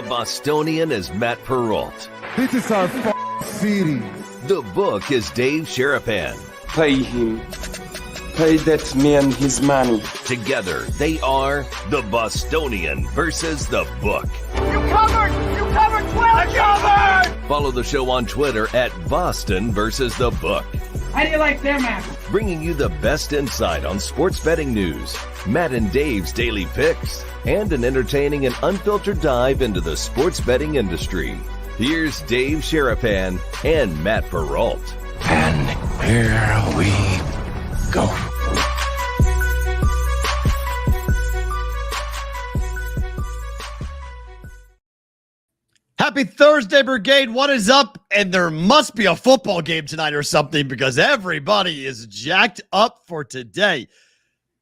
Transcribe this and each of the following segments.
Bostonian is Matt Perrault. This is our city. The book is Dave Sharapan. Pay him. Pay that man his money. Together, they are the Bostonian versus the book. You covered 12. I covered. Follow the show on Twitter at Boston versus the book. How do you like them apples? Bringing you the best insight on sports betting news, Matt and Dave's daily picks, and an entertaining and unfiltered dive into the sports betting industry. Here's Dave Sharapan and Matt Perrault. And here we go. Happy Thursday, Brigade. What is up? And there must be a football game tonight or something because everybody is jacked up for today.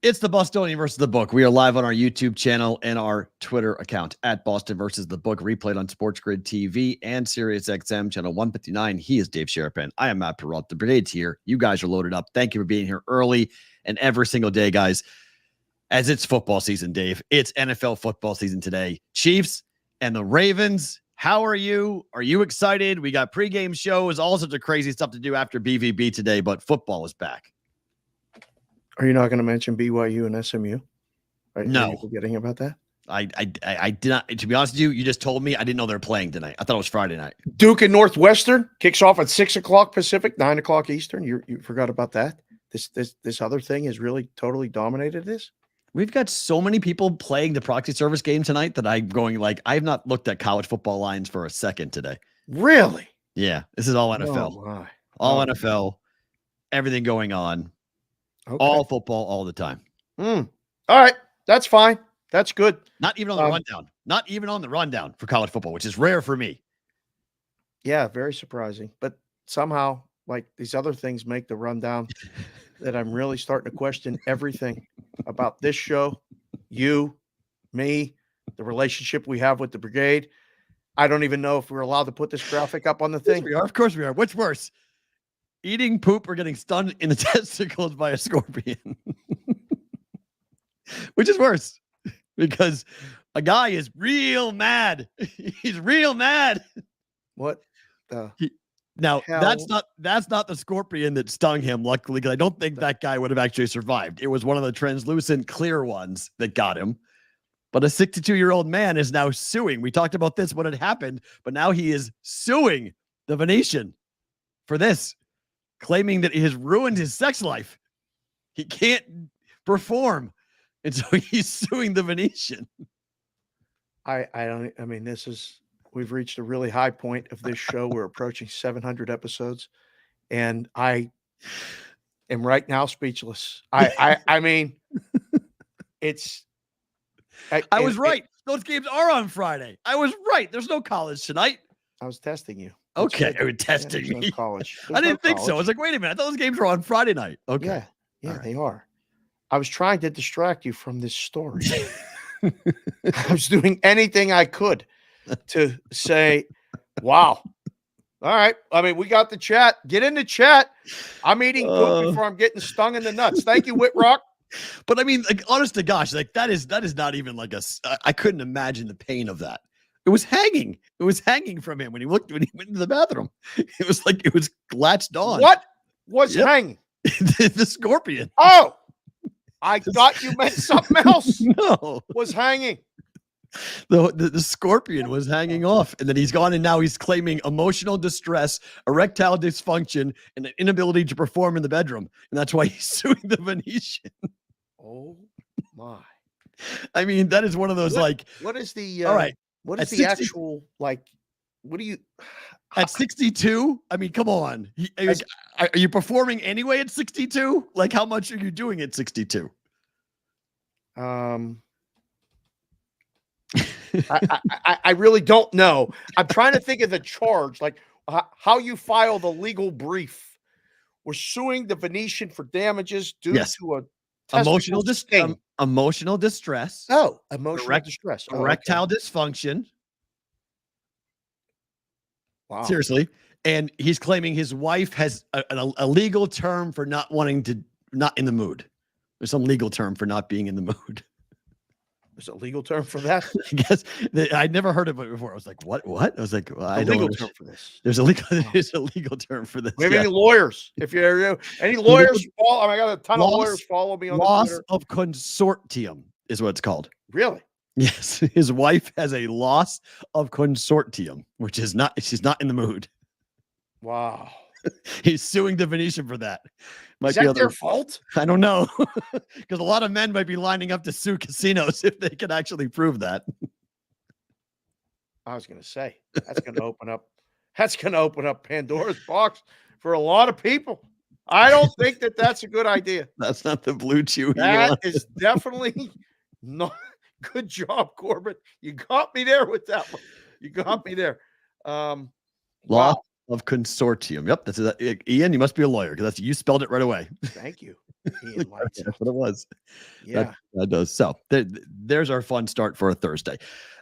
It's the Bostonian versus the book. We are live on our YouTube channel and our Twitter account at Boston versus the book, replayed on Sports Grid TV and Sirius XM channel 159. He is Dave Sharapan. I am Matt Perrault. The Brigade's here. You guys are loaded up. Thank you for being here early and every single day, guys. As it's football season, Dave. It's NFL football season today. Chiefs and the Ravens. How are you? Are you excited? We got pregame shows, all sorts of crazy stuff to do after BVB today, but football is back. Are you not going to mention BYU and SMU? No. Are you forgetting about that? I did not. To be honest with you, you just told me. I didn't know they were playing tonight. I thought it was Friday night. Duke and Northwestern kicks off at 6 o'clock Pacific, 9 o'clock Eastern. You forgot about that? This other thing has really totally dominated this? We've got so many people playing the proxy service game tonight that I'm going like, I've not looked at college football lines for a second today. Really? Yeah. This is all NFL. Oh, all NFL. Everything going on. okay. All football all the time. All right. That's fine. That's good. Not even on the rundown. Not even on the rundown for college football, which is rare for me. Yeah, very surprising. But somehow, like, these other things make the rundown that I'm really starting to question everything about this show, you, me, the relationship we have with the Brigade. I don't even know if we're allowed to put this graphic up on the thing. Yes, we are. Of course we are. What's worse? Eating poop or getting stung in the testicles by a scorpion? Which is worse? Because a guy is real mad. He's real mad. What the Now, hell? that's not the scorpion that stung him, luckily, because I don't think that guy would have actually survived. It was one of the translucent clear ones that got him. But a 62-year-old man is now suing. We talked about this when it happened, but now he is suing the Venetian for this, claiming that it has ruined his sex life. He can't perform. And so he's suing the Venetian. We've reached a really high point of this show. We're approaching 700 episodes, and I am right now speechless. I mean, it's. I was right. Those games are on Friday. I was right. There's no college tonight. I was testing you. Okay, I was testing There's me. no college. I didn't think so. I was like, wait a minute. I thought those games were on Friday night. Okay. Yeah, All right. they are. I was trying to distract you from this story. I was doing anything I could to say, wow. All right. I mean, we got the chat. Get in the chat. I'm eating poop before I'm getting stung in the nuts. Thank you, Whitrock. But I mean, like, honest to gosh, like that is not even like I couldn't imagine the pain of that. It was hanging. It was hanging from him when he went into the bathroom. It was like it was latched on. What was hanging? The scorpion. Oh, I thought you meant something else. No, Was hanging. the scorpion was hanging off, and then he's gone, and now he's claiming emotional distress, erectile dysfunction, and an inability to perform in the bedroom, and that's why he's suing the Venetian. Oh my! I mean, that is one of those What is the all right? What At is the 60 actual like? What do you? At 62? I mean, come on. Are you performing anyway at 62? Like, how much are you doing at 62? I really don't know. I'm trying to think of the charge, like how you file the legal brief. We're suing the Venetian for damages due to a Emotional sting. Emotional distress. Oh, emotional distress. Oh, Erectile okay. dysfunction. Wow. Seriously. And he's claiming his wife has a legal term for not in the mood. There's some legal term for not being in the mood. There's a legal term for that. I guess I'd never heard of it before. I was like, what? I was like, well, I don't legal know. term for this. There's a legal term for this. We have Yeah. any lawyers? If you're any lawyers, I got a ton of lawyers follow me on the loss Twitter. of consortium is what it's called. Really? Yes, his wife has a loss of consortium, which is not. She's not in the mood. Wow. He's suing the Venetian for that. Is that their fault? I don't know, because a lot of men might be lining up to sue casinos if they can actually prove that. I was going to say that's going to open up. That's going to open up Pandora's box for a lot of people. I don't think that that's a good idea. That's not the blue chew. That is definitely not. Good job, Corbin. You got me there with that one. You got me there. Law Wow. of consortium. Yep, that's Ian. You must be a lawyer because that's you spelled it right away. Thank you, Ian. That's what it was. Yeah, that does. So there's our fun start for a Thursday.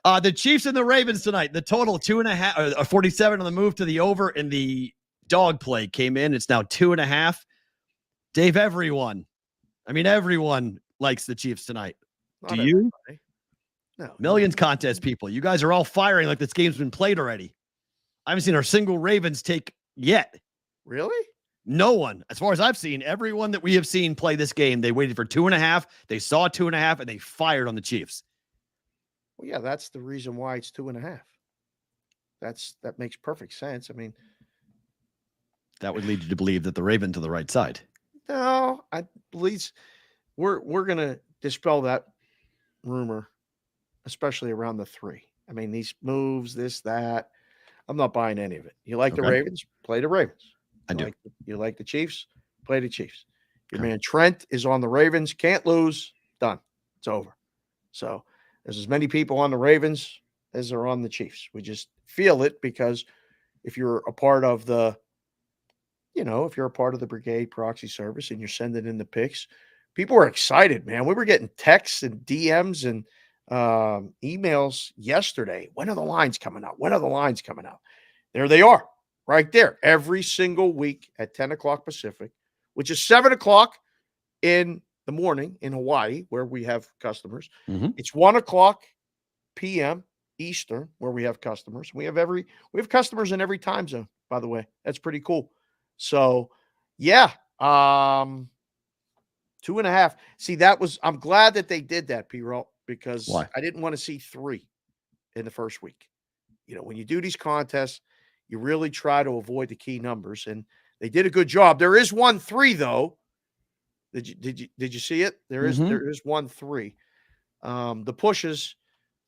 The Chiefs and the Ravens tonight. The total 2.5, 47 on the move to the over, and the dog play came in. It's now 2.5. Dave, everyone likes the Chiefs tonight. Not Do you? everybody. No. Millions contest people. You guys are all firing like this game's been played already. I haven't seen our single Ravens take yet. Really? No one, as far as I've seen, everyone that we have seen play this game, they waited for 2.5. They saw 2.5 and they fired on the Chiefs. Well, yeah, that's the reason why it's 2.5. That makes perfect sense. I mean, that would lead you to believe that the Ravens are the right side. No, I believe we're gonna dispel that rumor, especially around the 3. I mean, these moves, this, that. I'm not buying any of it. You like the Ravens? Play the Ravens. I do. You like the Chiefs? Play the Chiefs. Your man Trent is on the Ravens. Can't lose. Done. It's over. So there's as many people on the Ravens as are on the Chiefs. We just feel it because if you're a part of the, if you're a part of the Brigade proxy service and you're sending in the picks, people are excited, man. We were getting texts and DMs and emails yesterday. When are the lines coming out? When are the lines coming out? There they are, right there, every single week at 10 o'clock Pacific, which is 7 o'clock in the morning in Hawaii, where we have customers. Mm-hmm. It's 1 o'clock p.m. Eastern, where we have customers. We have customers in every time zone, by the way. That's pretty cool. So, yeah, 2.5. See, I'm glad that they did that, P-Roll, because Why? I didn't want to see 3 in the first week. When you do these contests, you really try to avoid the key numbers, and they did a good job. There is 1-3 though. Did you see it? There is 1-3. The pushes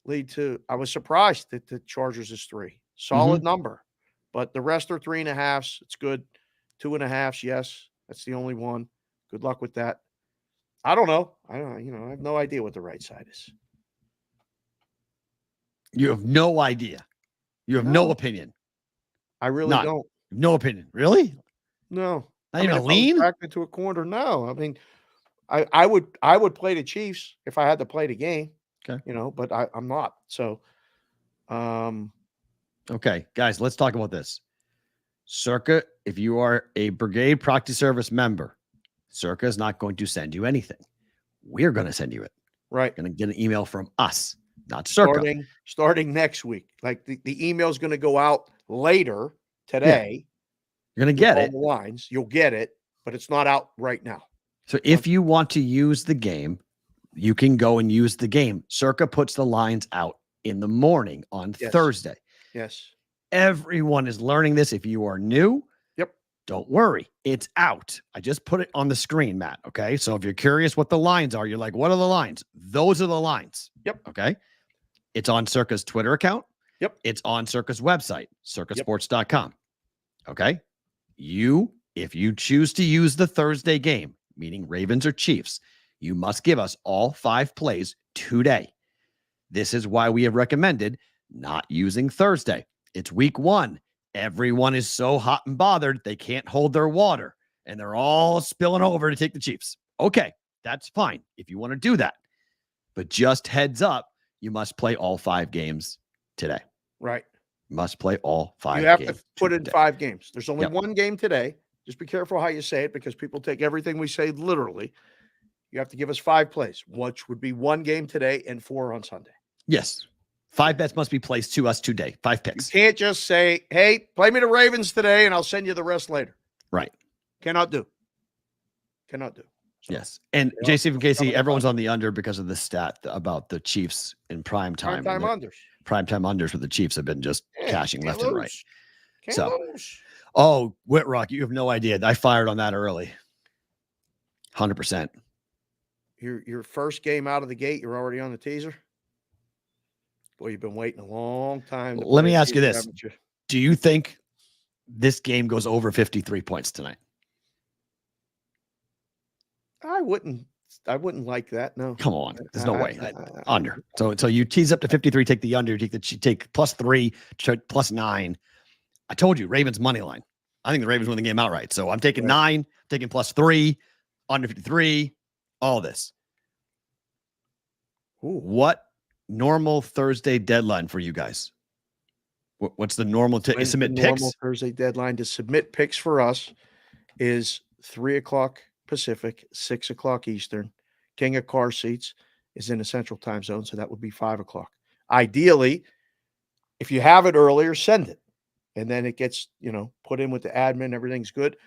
lead to. I was surprised that the Chargers is 3. Solid number, but the rest are 3.5s. It's good. 2.5s, yes. That's the only one. Good luck with that. I don't know. I have no idea what the right side is. You have no idea. You have no opinion. I really don't. No opinion. Really? No. Not even a lean? Back into a corner. No. I mean, I would play the Chiefs if I had to play the game. Okay. But I'm not. So okay, guys, let's talk about this. Circa, if you are a Brigade proxy service member, Circa is not going to send you anything. We're going to send you it. Right. Going to get an email from us, not Circa. Starting next week. Like the email is going to go out later today. Yeah. You're going to get it. The lines. You'll get it, but it's not out right now. So if you want to use the game, you can go and use the game. Circa puts the lines out in the morning on Thursday. Yes. Everyone is learning this. If you are new, don't worry. It's out. I just put it on the screen, Matt. Okay. So if you're curious what the lines are, you're like, what are the lines? Those are the lines. Yep. Okay. It's on Circa's Twitter account. Yep. It's on Circa's website, circasports.com. Okay. If you choose to use the Thursday game, meaning Ravens or Chiefs, you must give us all 5 plays today. This is why we have recommended not using Thursday. It's week 1. Everyone is so hot and bothered, they can't hold their water, and they're all spilling over to take the Chiefs. Okay, that's fine if you want to do that. But just heads up, you must play all 5 games today. Right. Must play all 5 games. You have to put in 5 games. There's only one game today. Just be careful how you say it because people take everything we say literally. You have to give us 5 plays, which would be 1 game today and 4 on Sunday. Yes. 5 bets must be placed to us today. 5 You picks. can't just say, hey, play me the Ravens today and I'll send you the rest later. Right. Cannot do. Cannot do. So, Yes. And JC and Casey, everyone's on the under because of the stat about the Chiefs in prime time. Prime time unders. Prime time unders for the Chiefs have been just cashing left and right. Can't So, lose. oh, Whitrock, you have no idea. I fired on that early. 100%. Your first game out of the gate, you're already on the teaser? Boy, you've been waiting a long time. Let me ask you this. Do you think this game goes over 53 points tonight? I wouldn't like that. No. Come on. There's no way. Under. So you tease up to 53, take the under, take +3, +9. I told you, Ravens money line. I think the Ravens win the game outright. So I'm taking 9, taking +3, under 53, all this. Ooh. What normal Thursday deadline for you guys? What's the normal submit picks? Normal Thursday deadline to submit picks for us is 3:00 Pacific, 6:00 Eastern. King of Car Seats is in the Central Time Zone, so that would be 5:00. Ideally, if you have it earlier, send it, and then it gets put in with the admin. Everything's good.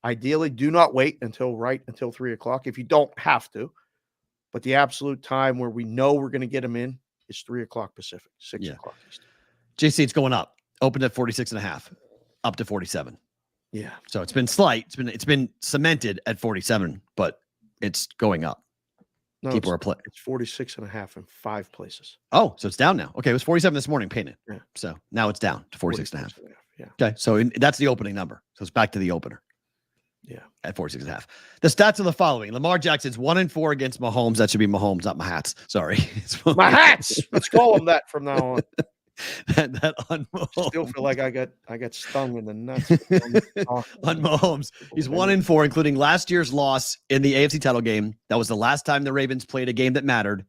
Ideally, do not wait until 3:00 if you don't have to. But the absolute time where we know we're going to get them in is 3:00 Pacific, 6:00 Eastern. JC, it's going up. Opened at 46.5, up to 47. Yeah. So it's been slight. It's been cemented at 47, but it's going up. No, People are playing. It's 46.5 in 5 places. Oh, so it's down now. Okay, it was 47 this morning painted. Yeah. So now it's down to 46.5. Yeah. Okay, so that's the opening number. So it's back to the opener. Yeah. At 46.5. The stats are the following. Lamar Jackson's 1-4 against Mahomes. That should be Mahomes, not my hats. Sorry. My hats. Let's call them that from now on. that on Mahomes. Still feel like I got stung in the nuts. On Mahomes. He's 1-4, including last year's loss in the AFC title game. That was the last time the Ravens played a game that mattered.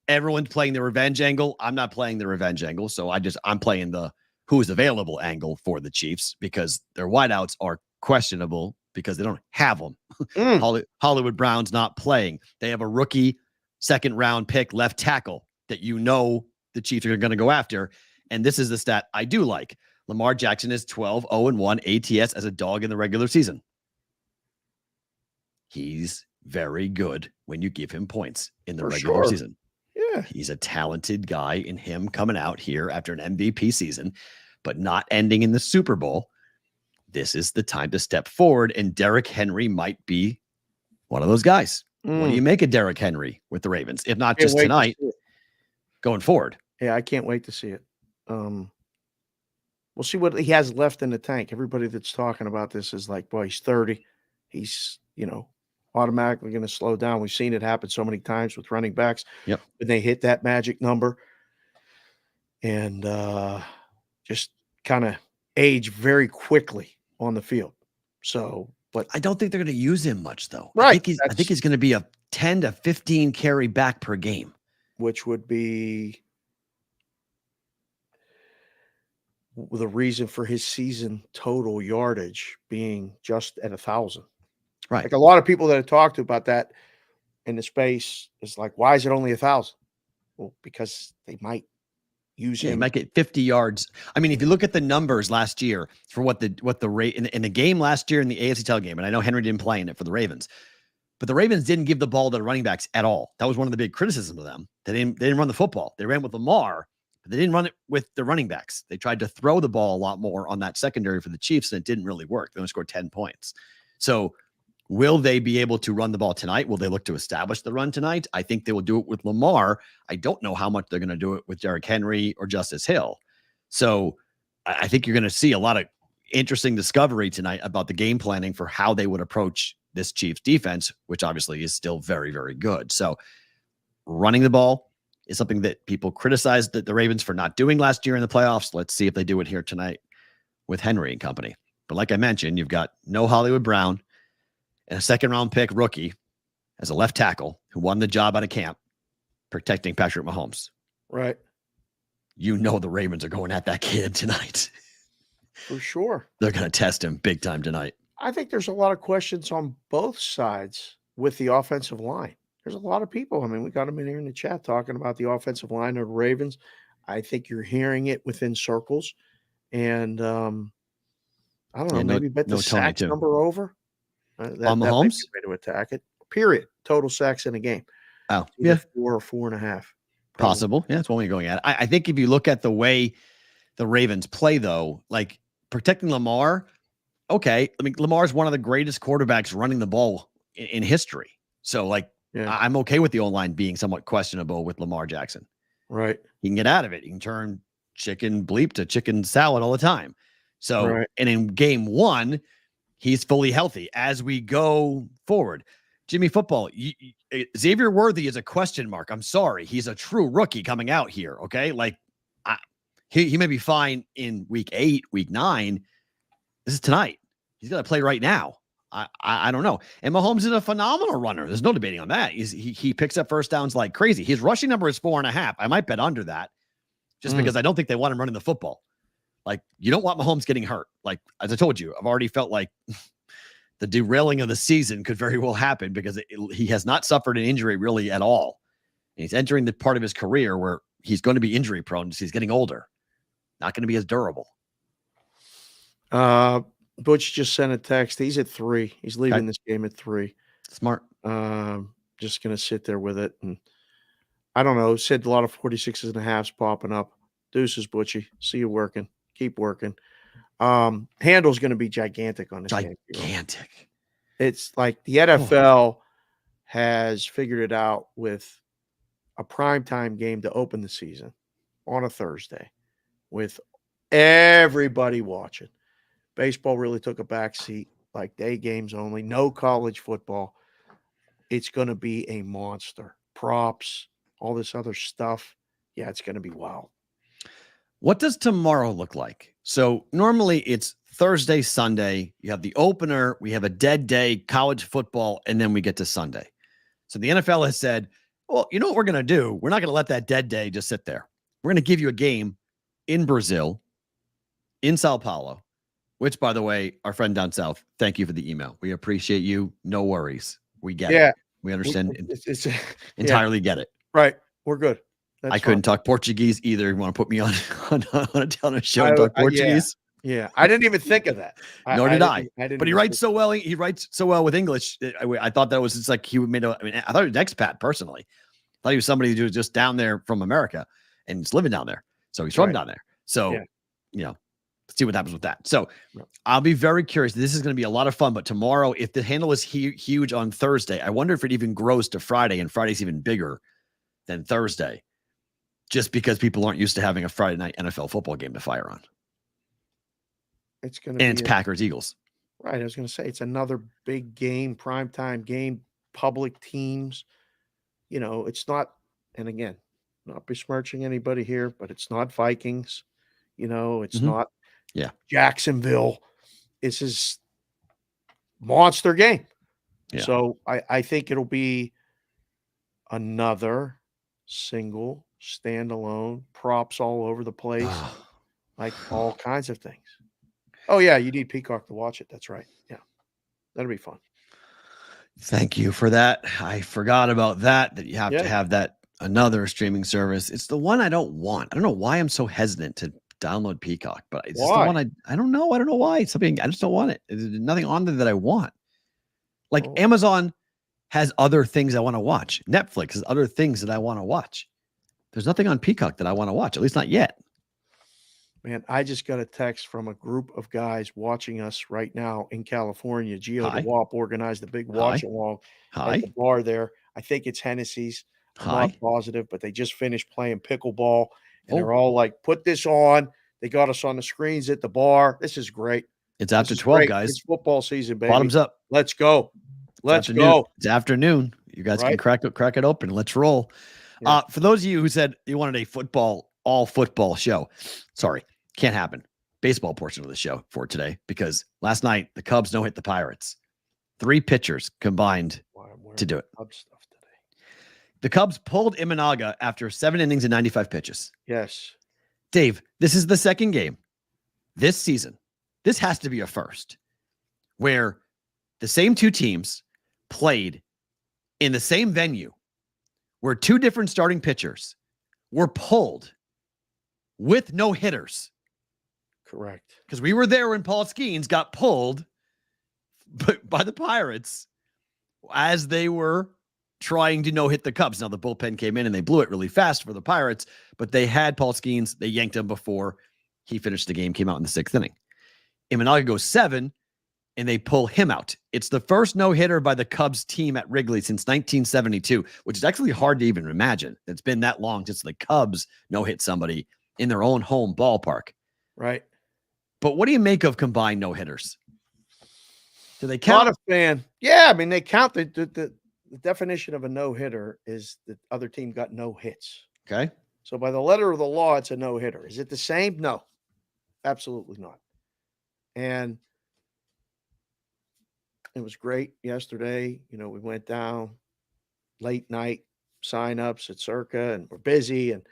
Everyone's playing the revenge angle. I'm not playing the revenge angle. So I'm playing the who is available angle for the Chiefs because their wideouts are questionable because they don't have them. Hollywood Brown's not playing. They have a rookie 2nd-round pick left tackle that the Chiefs are going to go after. And this is the stat I do like. Lamar Jackson is 12-0-1 ATS as a dog in the regular season. He's very good when you give him points in the regular season. Yeah. He's a talented guy, in him coming out here after an MVP season, but not ending in the Super Bowl. This is the time to step forward, and Derrick Henry might be one of those guys. What do you make of Derrick Henry with the Ravens? If not just tonight, going forward. Yeah, I can't wait to see it. We'll see what he has left in the tank. Everybody that's talking about this is like, boy, he's 30. He's, automatically going to slow down. We've seen it happen so many times with running backs. Yep. When they hit that magic number and just kind of age very quickly on the field. So, but I don't think they're going to use him much, though. Right. I think he's going to be a 10 to 15 carry back per game, which would be the reason for his season total yardage being just at 1,000. Right. Like a lot of people that I talked to about that in the space is like, why is it only 1,000? Well, because they might use him. He might get 50 yards. I mean, if you look at the numbers last year for what the rate in the game last year in the AFC title game, and I know Henry didn't play in it for the Ravens, but the Ravens didn't give the ball to the running backs at all. That was one of the big criticisms of them. They didn't run the football. They ran with Lamar, but they didn't run it with the running backs. They tried to throw the ball a lot more on that secondary for the Chiefs, and it didn't really work. They only scored 10 points. So will they be able to run the ball tonight? Will they look to establish the run tonight? I think they will do it with Lamar. I don't know how much they're going to do it with Derrick Henry or Justice Hill. So I think you're going to see a lot of interesting discovery tonight about the game planning for how they would approach this Chiefs defense, which obviously is still very, very good. So running the ball is something that people criticized the Ravens for not doing last year in the playoffs. Let's see if they do it here tonight with Henry and company. But like I mentioned, you've got no Hollywood Brown and a 2nd-round pick rookie as a left tackle who won the job out of camp protecting Patrick Mahomes. Right. The Ravens are going at that kid tonight. For sure. They're going to test him big time tonight. I think there's a lot of questions on both sides with the offensive line. There's a lot of people. I mean, we got them in here in the chat talking about the offensive line of the Ravens. I think you're hearing it within circles. And I don't know, maybe bet the sacks number over. That might be a way to attack it. Period. Total sacks in a game. Oh, yeah. 4 or 4.5. Probably. Possible. Yeah, that's one way you're going at it. I think if you look at the way the Ravens play, though, like protecting Lamar, okay. I mean, Lamar's one of the greatest quarterbacks running the ball in history. So, like, I'm okay with the O-line being somewhat questionable with Lamar Jackson. Right. He can get out of it. He can turn chicken bleep to chicken salad all the time. So, and in game 1, he's fully healthy as we go forward. Jimmy Football, Xavier Worthy is a question mark. I'm sorry. He's a true rookie coming out here. Okay. Like he may be fine in week 8, week 9. This is tonight. He's got to play right now. I don't know. And Mahomes is a phenomenal runner. There's no debating on that. He picks up first downs like crazy. His rushing number is 4.5. I might bet under that just because I don't think they want him running the football. Like, you don't want Mahomes getting hurt. Like, as I told you, I've already felt like the derailing of the season could very well happen because he has not suffered an injury really at all. And he's entering the part of his career where he's going to be injury prone. He's getting older, not going to be as durable. Butch just sent a text. He's at 3. He's leaving this game at 3. Smart. Just going to sit there with it. And I don't know. Said a lot of 46s and a halves popping up. Deuces, Butchie. See you working. Keep working. Handle's going to be gigantic on this game. Gigantic. It's like the NFL has figured it out with a primetime game to open the season on a Thursday with everybody watching. Baseball really took a backseat, like day games only, no college football. It's going to be a monster. Props, all this other stuff. Yeah, it's going to be wild. What does tomorrow look like? So normally it's Thursday, Sunday. You have the opener. We have a dead day, college football, and then we get to Sunday. So the NFL has said, well, you know what we're going to do? We're not going to let that dead day just sit there. We're going to give you a game in Brazil, in Sao Paulo, which, by the way, our friend down south, thank you for the email. We appreciate you. No worries. We get it. We understand. Entirely get it. Right. We're good. I couldn't talk Portuguese either. You want to put me on a telling show and talk Portuguese? Yeah. I didn't even think of that. Nor did I. But he writes so well. He writes so well with English. I thought that was just like he made I thought he was an expat personally. I thought he was somebody who was just down there from America and he's living down there. So he's from down there. So, let's see what happens with that. So I'll be very curious. This is going to be a lot of fun. But tomorrow, if the handle is huge on Thursday, I wonder if it even grows to Friday, and Friday's even bigger than Thursday, just because people aren't used to having a Friday night NFL football game to fire on. It's going to be it's Packers Eagles. Right. I was going to say it's another big game, primetime game, public teams. It's not, and again, not besmirching anybody here, but it's not Vikings. It's not Jacksonville. This is monster game. Yeah. So I think it'll be another single standalone, props all over the place, like all kinds of things. Oh, yeah, you need Peacock to watch it. That's right. Yeah, that'll be fun. Thank you for that. I forgot about that you have to have that another streaming service. It's the one I don't want. I don't know why I'm so hesitant to download Peacock, but it's just the one I don't know. I don't know why. Something I just don't want it. There's nothing on there that I want. Like Amazon has other things I want to watch. Netflix has other things that I want to watch. There's nothing on Peacock that I want to watch, at least not yet. Man, I just got a text from a group of guys watching us right now in California. Gio DeWap organized a big watch along at the bar there. I think it's Hennessy's. I'm not positive, but they just finished playing pickleball, and they're all like, put this on. They got us on the screens at the bar. This is great. It's after 12, guys. It's football season, baby. Bottoms up. Let's go. Let's go. It's afternoon. You guys can crack it open. Let's roll. Yeah. For those of you who said you wanted a all football show, sorry, can't happen. Baseball portion of the show for today, because last night the Cubs no hit the Pirates. 3 pitchers combined to do it. Stuff today. The Cubs pulled Imanaga after 7 innings and 95 pitches. Yes. Dave, this is the second game this season. This has to be a first where the same 2 teams played in the same venue where two different starting pitchers were pulled with no hitters. Correct. Because we were there when Paul Skeens got pulled by the Pirates as they were trying to no-hit the Cubs. Now, the bullpen came in and they blew it really fast for the Pirates, but they had Paul Skeens. They yanked him before he finished the game, came out in the 6th inning. Imanaga goes 7, and they pull him out. It's the first no-hitter by the Cubs team at Wrigley since 1972, which is actually hard to even imagine. It's been that long since the Cubs no-hit somebody in their own home ballpark. Right. But what do you make of combined no-hitters? Do they count? Not a fan. Yeah, I mean, they count. The definition of a no-hitter is the other team got no hits. Okay. So by the letter of the law, it's a no-hitter. Is it the same? No, absolutely not. And it was great yesterday. You know, we went down late night signups at Circa, and we're busy and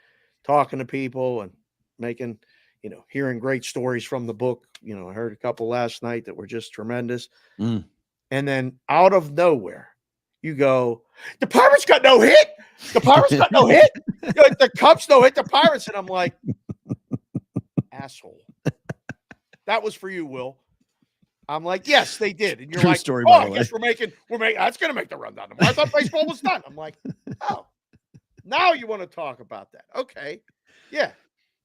talking to people and making, you know, hearing great stories from the book. You know, I heard a couple last night that were just tremendous. And then out of nowhere, you go, the Pirates got no hit. The Pirates got no hit. The Cubs no hit the Pirates. And I'm like, asshole. That was for you, Will. I'm like, yes, they did. And you're True like, story, oh, by the I guess we're making, that's going to make the rundown tomorrow. I thought baseball was done. I'm like, oh, now you want to talk about that. Okay. Yeah,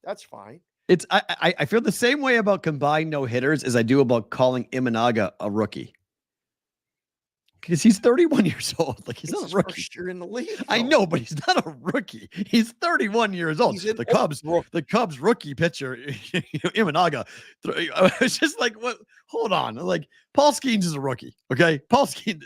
that's fine. It's I feel the same way about combined no-hitters as I do about calling Imanaga a rookie. Because he's 31 years old. Like, he's not a rookie. First year in the league. I know, but he's not a rookie. He's 31 years old. The Cubs rookie pitcher, Imanaga. It's just like, what? Hold on. Like, Paul Skeens is a rookie. Okay. Paul Skeens,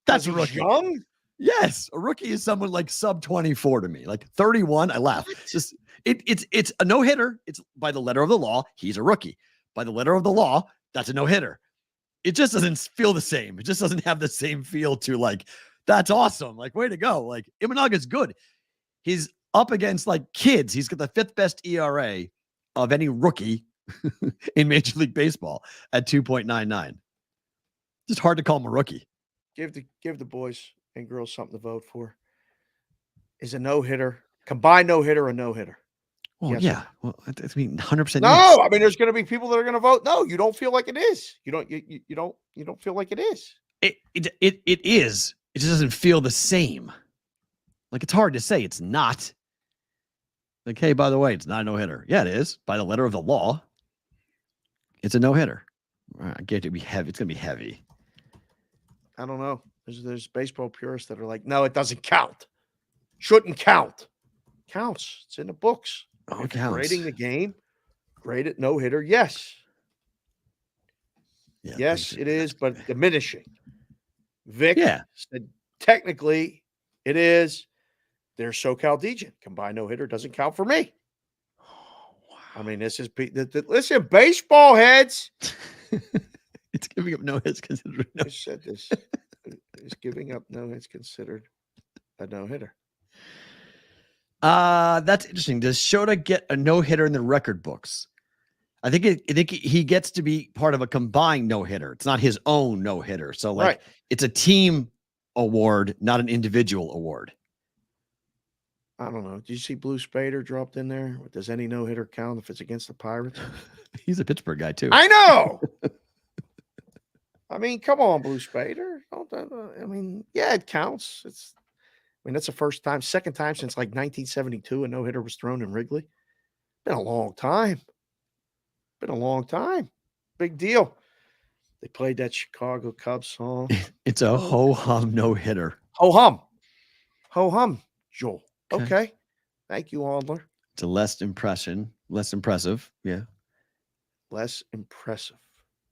that's a rookie. Young? Yes. A rookie is someone like sub 24 to me. Like 31. I laugh. It's just, it's a no-hitter. It's by the letter of the law. He's a rookie. By the letter of the law, that's a no-hitter. It just doesn't feel the same. It just doesn't have the same feel to, like, that's awesome. Like, way to go. Like, Imanaga's good. He's up against, like, kids. He's got the 5th best ERA of any rookie in Major League Baseball at 2.99. Just hard to call him a rookie. Give the boys and girls something to vote for. Is a no-hitter, combined no-hitter, a no-hitter? Oh, yes. yeah. Well, I mean, 100%. No, yes. I mean, there's going to be people that are going to vote. No, you don't feel like it is. You don't feel like it is. It is. It just doesn't feel the same. Like, it's hard to say it's not. Like, hey, by the way, it's not a no-hitter. Yeah, it is. By the letter of the law, it's a no-hitter. I get it to be heavy. It's going to be heavy. I don't know. There's baseball purists that are like, no, it doesn't count. Shouldn't count. Counts. It's in the books. Oh, if it counts. grading the game, grade it no-hitter, yes. Yeah, yes, it is, but diminishing. Vic said technically it is. There's SoCal DJ. Combined no-hitter doesn't count for me. I mean, this is listen, baseball heads. It's giving up no hits considered. I said this is giving up no hits considered a no-hitter. That's interesting. Does Shota get a no-hitter in the record books? I think he gets to be part of a combined no-hitter. It's not his own no-hitter. So, like, right. It's a team award, not an individual award. I don't know. Did you see Blue Spader dropped in there? Does any no-hitter count if it's against the Pirates? He's a Pittsburgh guy, too. I know. I mean, come on, Blue Spader. I mean, yeah, it counts. That's the second time since like 1972 a no-hitter was thrown in Wrigley. Been a long time. Big deal. They played that Chicago Cubs song. It's a ho-hum no-hitter. Ho-hum, Joel. Okay. Thank you, Aldler. It's a less impressive. Yeah. Less impressive.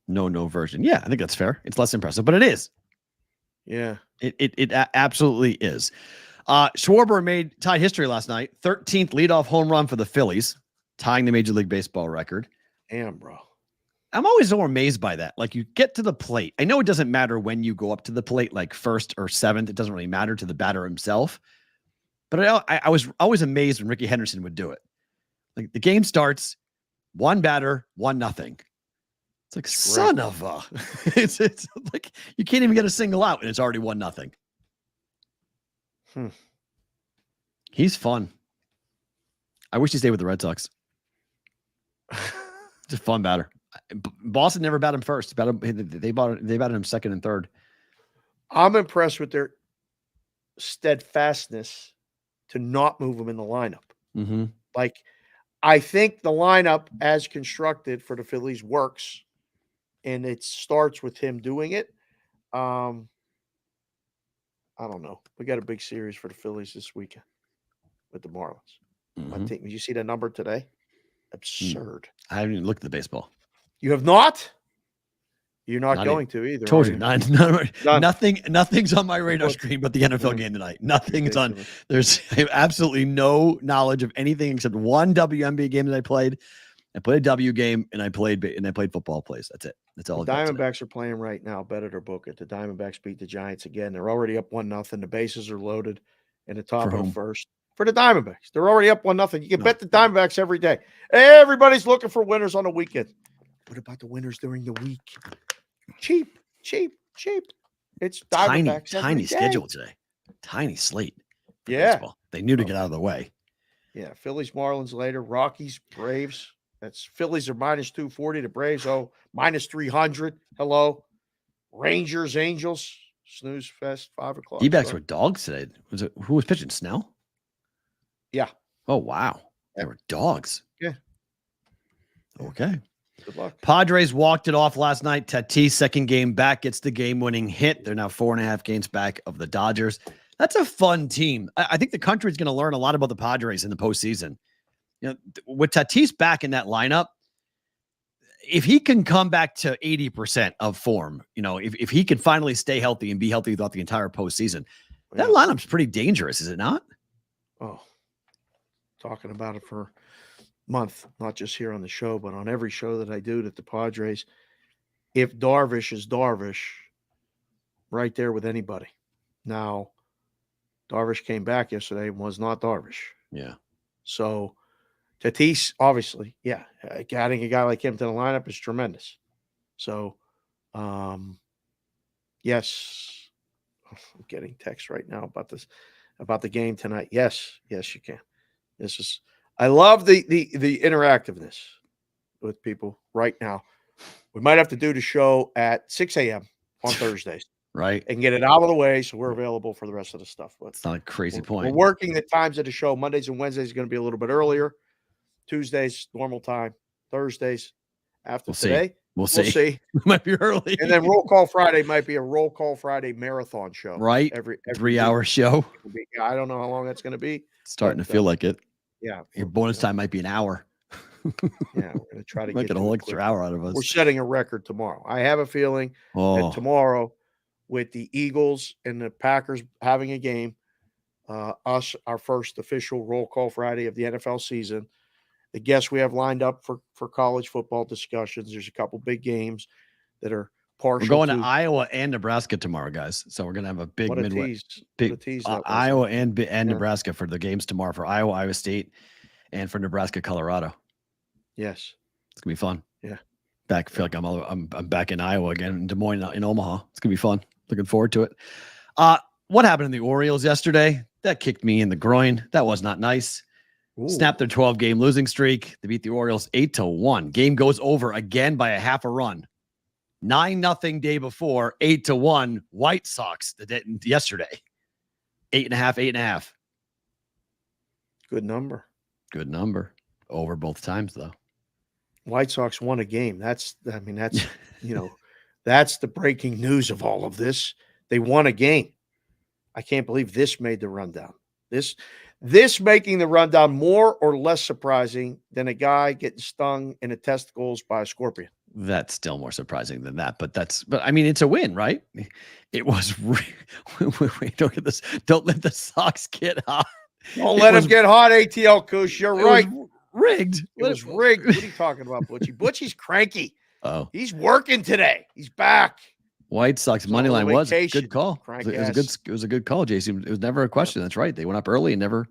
No version. Yeah, I think that's fair. It's less impressive, but it is. Yeah. It absolutely is. Schwarber tied history last night. 13th leadoff home run for the Phillies, tying the Major League Baseball record. Damn, bro. I'm always so amazed by that. Like, you get to the plate. I know it doesn't matter when you go up to the plate, like 1st or 7th. It doesn't really matter to the batter himself. But I was always amazed when Ricky Henderson would do it. Like, the game starts, 1 batter, 1-0. It's like, son of a. It's like you can't even get a single out, and it's already 1-0. He's fun. I wish he stayed with the Red Sox. It's a fun batter. Boston never batted him first. They batted him second and third. I'm impressed with their steadfastness to not move him in the lineup. Mm-hmm. Like, I think the lineup as constructed for the Phillies works, and it starts with him doing it. I don't know. We got a big series for the Phillies this weekend with the Marlins. My team. Did you see that number today? Absurd. I haven't even looked at the baseball. You have not? You're not going to either. Told you. Nothing's on my radar screen but the NFL game tonight. Nothing's on. There's absolutely no knowledge of anything except one WNBA game that I played. I played a W game and I played football plays. That's it. That's all. The Diamondbacks are playing right now. Bettor book it. The Diamondbacks beat the Giants again. They're already up 1-0. The bases are loaded in the top of the first. For the Diamondbacks, they're already up 1-0. You can bet the Diamondbacks every day. Everybody's looking for winners on the weekend. What about the winners during the week? Cheap. It's Diamondbacks. Tiny schedule today. Tiny slate. Yeah. Baseball. They knew to get out of the way. Yeah. Phillies, Marlins later. Rockies, Braves. That's Phillies are minus 240. The Braves, minus 300. Hello. Rangers, Angels. Snooze fest, 5 o'clock. D-backs were dogs today. Who was pitching? Snell? Yeah. Oh, wow. They were dogs. Yeah. Okay. Good luck. Padres walked it off last night. Tatis, second game back, gets the game-winning hit. They're now 4.5 games back of the Dodgers. That's a fun team. I think the country's going to learn a lot about the Padres in the postseason. You know, with Tatis back in that lineup, if he can come back to 80% of form, you know, if he can finally stay healthy and be healthy throughout the entire postseason, that lineup's pretty dangerous, is it not? Oh, talking about it for a month, not just here on the show, but on every show that I do that the Padres, if Darvish is Darvish, right there with anybody. Now, Darvish came back yesterday and was not Darvish. Yeah. So, Tatis, obviously, adding a guy like him to the lineup is tremendous. So, yes, I'm getting text right now about this, about the game tonight. Yes, you can. I love the interactiveness with people right now. We might have to do the show at 6 a.m. on Thursdays. Right. And get it out of the way so we're available for the rest of the stuff. But it's not a crazy point. We're working the times of the show. Mondays and Wednesdays is going to be a little bit earlier. Tuesdays, normal time. Thursdays, after today. We'll see. It might be early. And then Roll Call Friday might be a Roll Call Friday marathon show. Right. Every 3-hour show. I don't know how long that's going to be. It's starting to feel like it. Yeah. Your bonus time might be an hour. Yeah, we're going to try to get a whole extra hour out of us. We're setting a record tomorrow. I have a feeling that tomorrow, with the Eagles and the Packers having a game, our first official Roll Call Friday of the NFL season, the guests we have lined up for college football discussions. There's a couple big games that are partial. We're going to Iowa and Nebraska tomorrow, guys. So we're going to have a big Iowa and Nebraska for the games tomorrow, for Iowa, Iowa State, and for Nebraska, Colorado. Yes. It's going to be fun. Yeah. I feel like I'm back in Iowa again, in Des Moines, in Omaha. It's going to be fun. Looking forward to it. What happened in the Orioles yesterday? That kicked me in the groin. That was not nice. Ooh. Snapped their 12-game losing streak. They beat the Orioles 8-1. Game goes over again by a half a run. 9-0 day before, 8-1. White Sox yesterday. 8.5. Good number. Over both times, though. White Sox won a game. That's that's the breaking news of all of this. They won a game. I can't believe this made the rundown. This making the rundown more or less surprising than a guy getting stung in the testicles by a scorpion. That's still more surprising than that, but I mean, it's a win, right? It was. Wait, don't get this. Don't let the Sox get hot. Don't let him get hot, ATL Kush. You're right. Rigged. It was rigged. What are you talking about, Butchie? Butchie's cranky. Oh, he's working today. He's back. White Sox money line was a good call. It was a good call, Jason. It was never a question. That's right. They went up early and never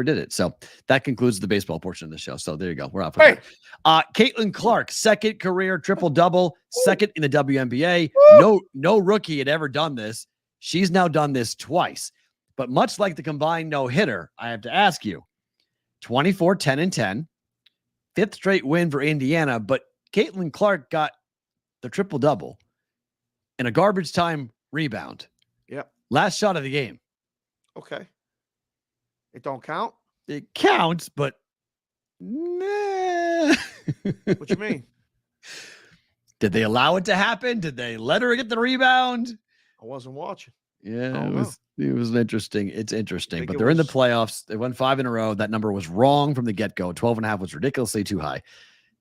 did it. So that concludes the baseball portion of the show. So there you go. We're off. Caitlin Clark, second career triple-double, second in the WNBA. No rookie had ever done this. She's now done this twice. But much like the combined no-hitter, I have to ask you, 24, 10, and 10, fifth straight win for Indiana, but Caitlin Clark got the triple-double and a garbage time rebound. Yep. Last shot of the game. Okay. It don't count? It counts, but nah. What you mean? Did they allow it to happen? Did they let her get the rebound? I wasn't watching. Yeah, it was interesting. It's interesting, but it they're in the was- playoffs. They won 5 in a row. That number was wrong from the get-go. 12.5 was ridiculously too high.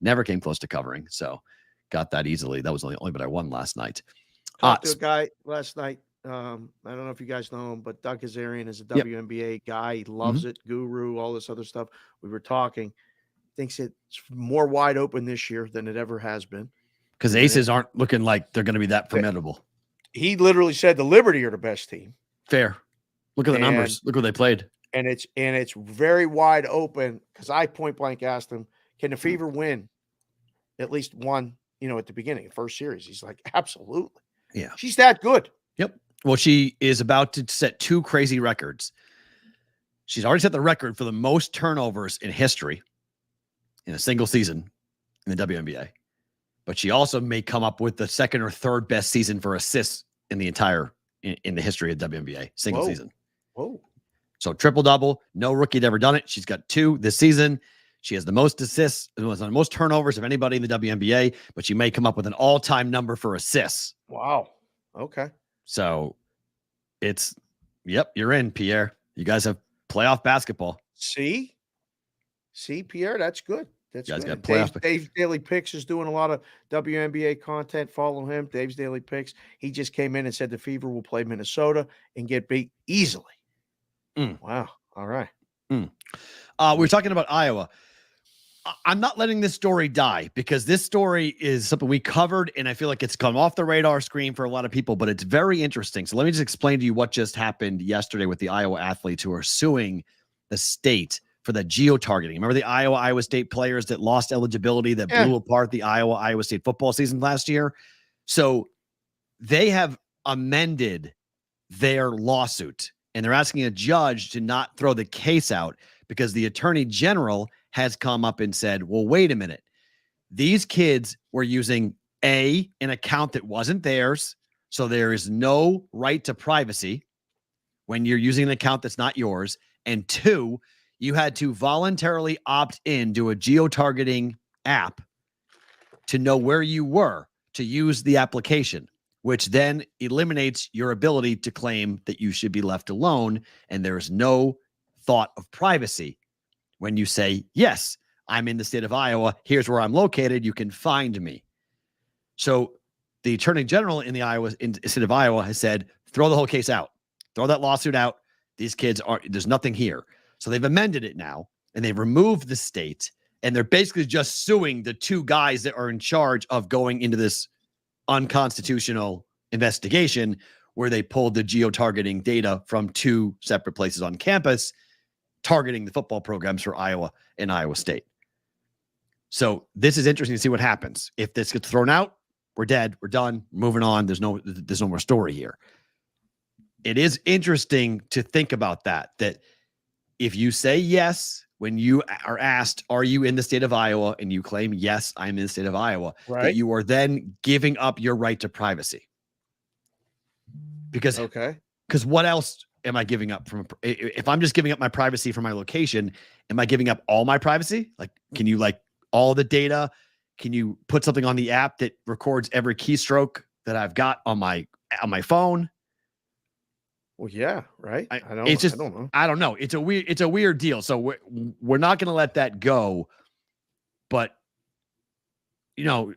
Never came close to covering. So got that easily. That was the only, but I won last night. Talked to a guy last night. I don't know if you guys know him, but Doug Kazarian is a WNBA guy. He loves it, guru, all this other stuff. We were talking. Thinks it's more wide open this year than it ever has been. Because Aces aren't looking like they're going to be that formidable. He literally said the Liberty are the best team. Fair. Look at the numbers. Look what they played. And it's very wide open because I point blank asked him, can the Fever win at least one, at the beginning, first series? He's like, absolutely. Yeah. She's that good. Yep. Well, she is about to set 2 crazy records. She's already set the record for the most turnovers in history in a single season in the WNBA. But she also may come up with the second or third best season for assists in the entire in the history of WNBA single season. Whoa. So triple-double. No rookie had ever done it. She's got 2 this season. She has the most assists, the most turnovers of anybody in the WNBA, but she may come up with an all-time number for assists. Wow. Okay. So you're in, Pierre. You guys have playoff basketball. See, Pierre, that's good. That's You guys good. got playoff. Dave's Daily Picks is doing a lot of WNBA content. Follow him. Dave's Daily Picks. He just came in and said the Fever will play Minnesota and get beat easily. Wow. All right. We're talking about Iowa. I'm not letting this story die because this story is something we covered, and I feel like it's come off the radar screen for a lot of people, but it's very interesting. So let me just explain to you what just happened yesterday with the Iowa athletes who are suing the state for the geo-targeting. Remember the Iowa State players that lost eligibility that blew apart the Iowa State football season last year? So they have amended their lawsuit, and they're asking a judge to not throw the case out because the attorney general has come up and said, well, wait a minute. These kids were using an account that wasn't theirs. So there is no right to privacy when you're using an account that's not yours. And 2, you had to voluntarily opt in to a geo-targeting app to know where you were to use the application, which then eliminates your ability to claim that you should be left alone. And there is no thought of privacy. When you say, yes, I'm in the state of Iowa, here's where I'm located, you can find me. So the attorney general in the state of Iowa has said, throw the whole case out, throw that lawsuit out. These kids there's nothing here. So they've amended it now and they've removed the state and they're basically just suing the 2 guys that are in charge of going into this unconstitutional investigation where they pulled the geo-targeting data from 2 separate places on campus, targeting the football programs for Iowa and Iowa State. So this is interesting to see what happens. If this gets thrown out, we're dead. We're done. Moving on. There's no more story here. It is interesting to think about that if you say yes, when you are asked, are you in the state of Iowa? And you claim, yes, I'm in the state of Iowa, that you are then giving up your right to privacy. Because what else am I giving up from? If I'm just giving up my privacy for my location, am I giving up all my privacy? Like, can you all the data? Can you put something on the app that records every keystroke that I've got on my phone? Well, yeah, right. I don't know. I don't know. It's a weird deal. So we're not going to let that go. But did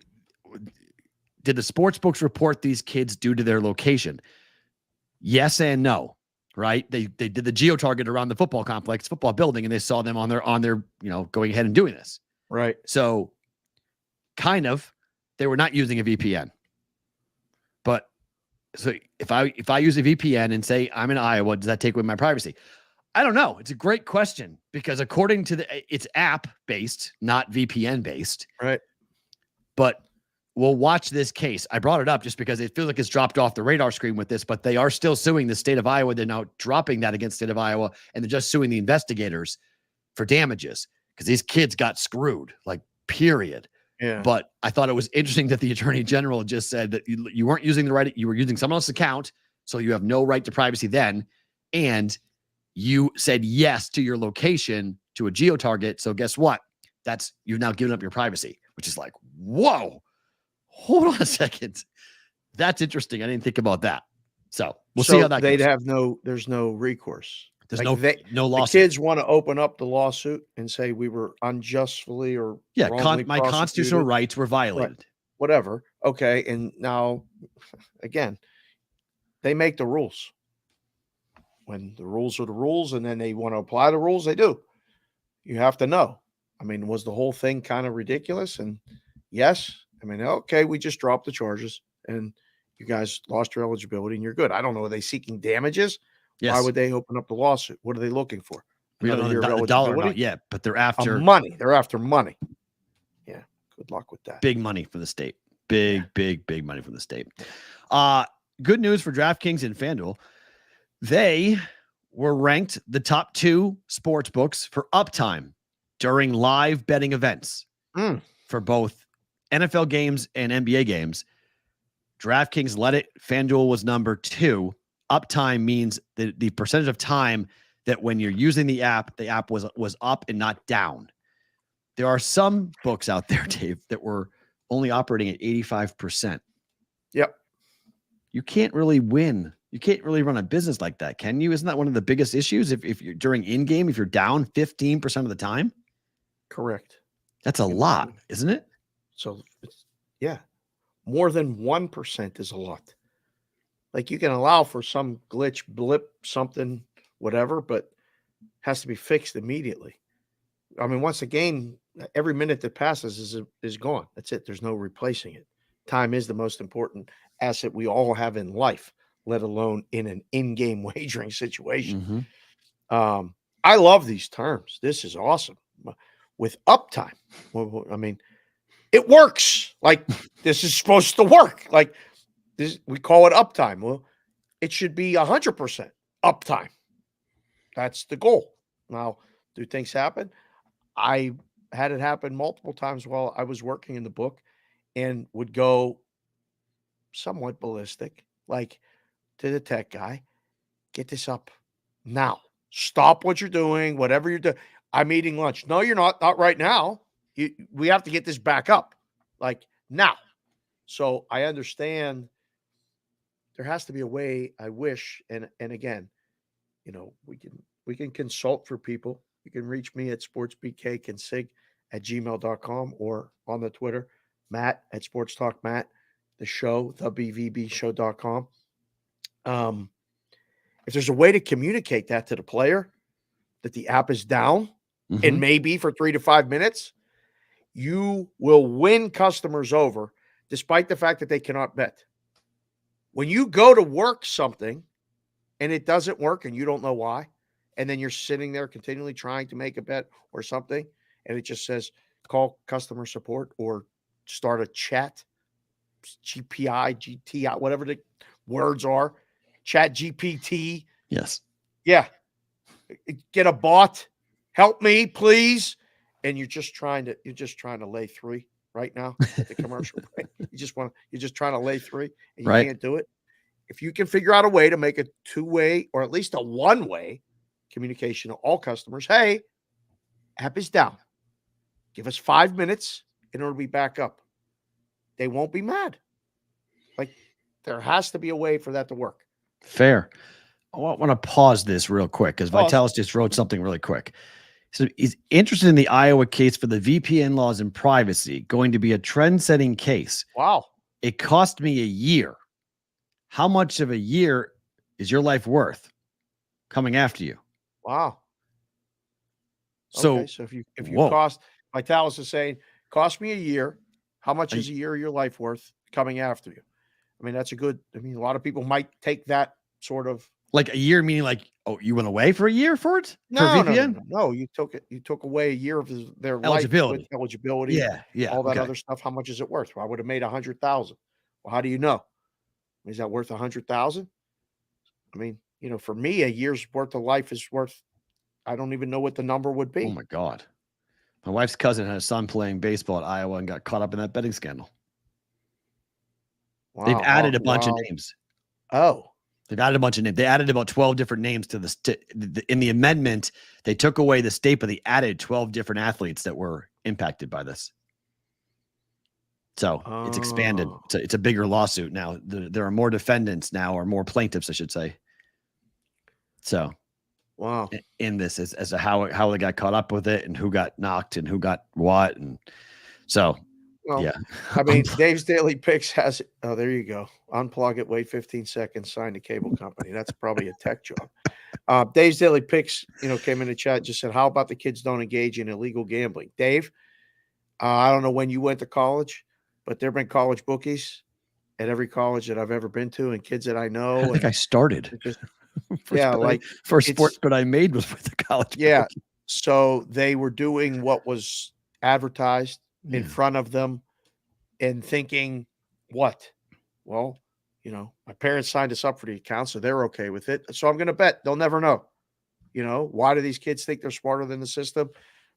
the sportsbooks report these kids due to their location? Yes and no. Right? They did the geo-target around the football complex, football building, and they saw them on their going ahead and doing this. Right. So kind of, they were not using a VPN. But so if I use a VPN and say I'm in Iowa, does that take away my privacy? I don't know. It's a great question because according to it's app based, not VPN based. Right. But will watch this case. I brought it up just because it feels like it's dropped off the radar screen with this, but they are still suing the state of Iowa. They're now dropping that against the state of Iowa, and they're just suing the investigators for damages because these kids got screwed, like, period. Yeah. But I thought it was interesting that the attorney general just said that you weren't using the right, you were using someone else's account, so you have no right to privacy then, and you said yes to your location to a geo-target. So guess what? You've now given up your privacy, which is like, whoa. Hold on a second. That's interesting. I didn't think about that. So we'll see how that they'd goes. have there's no recourse. There's like no lawsuit. The kids want to open up the lawsuit and say we were unjustly or wrongly my constitutional rights were violated. Right. Whatever. Okay. And now, again, they make the rules. When the rules are the rules and then they want to apply the rules, they do. You have to know. I mean, was the whole thing kind of ridiculous? And yes. I mean, okay, we just dropped the charges and you guys lost your eligibility and you're good. I don't know. Are they seeking damages? Yes. Why would they open up the lawsuit? What are they looking for? We don't know the dollar amount yet, but they're after money. They're after money. Yeah. Good luck with that. Big money for the state. Big money from the state. Good news for DraftKings and FanDuel. They were ranked the top 2 sports books for uptime during live betting events for both NFL games and NBA games. DraftKings led it. FanDuel was number 2. Uptime means the percentage of time that when you're using the app was up and not down. There are some books out there, Dave, that were only operating at 85%. Yep. You can't really win. You can't really run a business like that, can you? Isn't that one of the biggest issues? If you're during in-game, if you're down 15% of the time? Correct. That's a lot, isn't it? So, more than 1% is a lot. Like you can allow for some glitch, blip, something, whatever, but has to be fixed immediately. I mean, once a game, every minute that passes is gone. That's it. There's no replacing it. Time is the most important asset we all have in life, let alone in an in-game wagering situation. I love these terms. This is awesome. With uptime, I mean, it works. Like this is supposed to work. Like this, we call it uptime. Well, it should be 100% uptime. That's the goal. Now, do things happen? I had it happen multiple times while I was working in the book and would go somewhat ballistic, like to the tech guy, get this up now. Stop what you're doing, whatever you're doing. I'm eating lunch. No, you're not. Not right now. We have to get this back up, like now. So I understand there has to be a way. I wish, and again, we can consult for people. You can reach me at sportsbkconsig@gmail.com or on the Twitter, Matt at Sports Talk Matt, the show, thebvbshow.com. If there's a way to communicate that to the player, that the app is down and maybe for 3 to 5 minutes, you will win customers over despite the fact that they cannot bet. When you go to work something and it doesn't work and you don't know why, and then you're sitting there continually trying to make a bet or something, and it just says call customer support or start a chat, GPI, GTI, whatever the words are, chat GPT. Yes. Yeah. Get a bot. Help me, please. And you're just trying to lay 3 right now at the commercial break. You're just trying to lay 3 and you can't do it. If you can figure out a way to make a 2-way or at least a 1-way communication to all customers, hey, app is down. Give us 5 minutes in order to be back up. They won't be mad. Like there has to be a way for that to work. Fair. I want to pause this real quick because Vitalis just wrote something really quick. So he's interested in the Iowa case for the VPN laws and privacy, going to be a trend-setting case. Wow. It cost me a year. How much of a year is your life worth coming after you? Wow. So, okay, so if you cost, Vitalis is saying, cost me a year. How much is a year of your life worth coming after you? I mean, that's a lot of people might take that sort of Like a year, meaning like, oh, you went away for a year for it? No, for no, VPN? no, no. You took it. You took away a year of their life with Eligibility. eligibility, Yeah. all that Okay. other stuff. How much is it worth? Well, I would have made 100,000. Well, how do you know? Is that worth 100,000? I mean, for me, a year's worth of life is worth. I don't even know what the number would Oh be. my God. My wife's cousin had a son playing baseball at Iowa and got caught up in that betting scandal. Wow. They've added a Oh, bunch of wow. names. Oh, They've added a bunch of names. They added about 12 different names to this. In the amendment, they took away the state, but they added 12 different athletes that were impacted by this. So it's expanded. Oh. It's a bigger lawsuit now. There are more defendants now, or more plaintiffs, I should say. So, wow. in this, as to how they got caught up with it and who got knocked and who got what, and so Well, yeah. I mean, Dave's Daily Picks has it. Oh, there you go. Unplug it, wait 15 seconds, sign the cable company. That's probably a tech job. Dave's Daily Picks, came in the chat, just said, how about the kids don't engage in illegal gambling? Dave, I don't know when you went to college, but there have been college bookies at every college that I've ever been to, and kids that I know. I think I started. First sports bet I made was with the college. Yeah. bookie. So they were doing what was advertised in front of them and thinking, what? Well, my parents signed us up for the account, so they're okay with it. So I'm going to bet. They'll never know. Why do these kids think they're smarter than the system?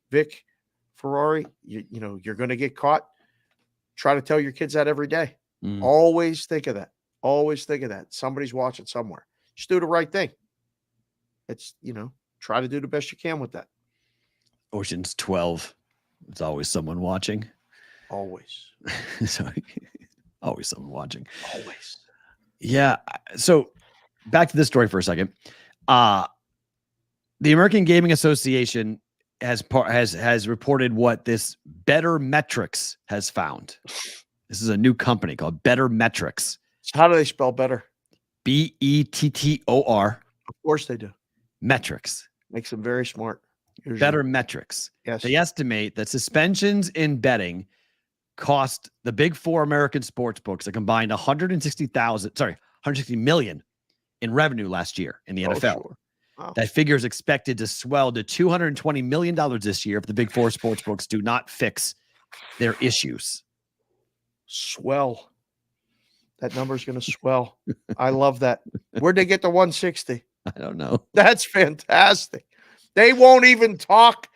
Vic Ferrari, you're going to get caught. Try to tell your kids that every day. Always think of that. Always think of that. Somebody's watching somewhere. Just do the right thing. It's, try to do the best you can with that. Ocean's 12. There's always someone watching. Always. So, always someone watching. Always. Yeah. So back to this story for a second. The American Gaming Association has reported what this Bettor Metrics has found. This is a new company called Bettor Metrics. So how do they spell better? Bettor. Of course they do. Metrics. Makes them very smart. Usually. Bettor Metrics. Yes. They estimate that suspensions in betting cost the big four American sports books a combined 160 million in revenue last year in the NFL. Sure. Wow. That figure is expected to swell to $220 million this year if the big four sports books do not fix their issues. Swell. That number's going to swell. I love that. Where'd they get the 160? I don't know. That's fantastic. They won't even talk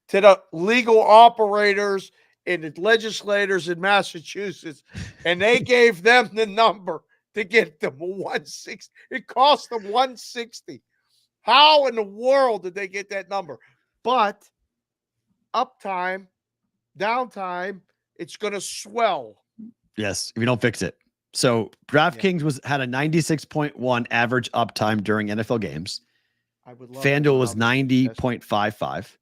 to the legal operators and the legislators in Massachusetts, and they gave them the number to get them 160. It cost them 160. How in the world did they get that number? But uptime, downtime, it's going to swell. Yes, if you don't fix it. So DraftKings had a 96.1 average uptime during NFL games. I would love FanDuel was 90.55.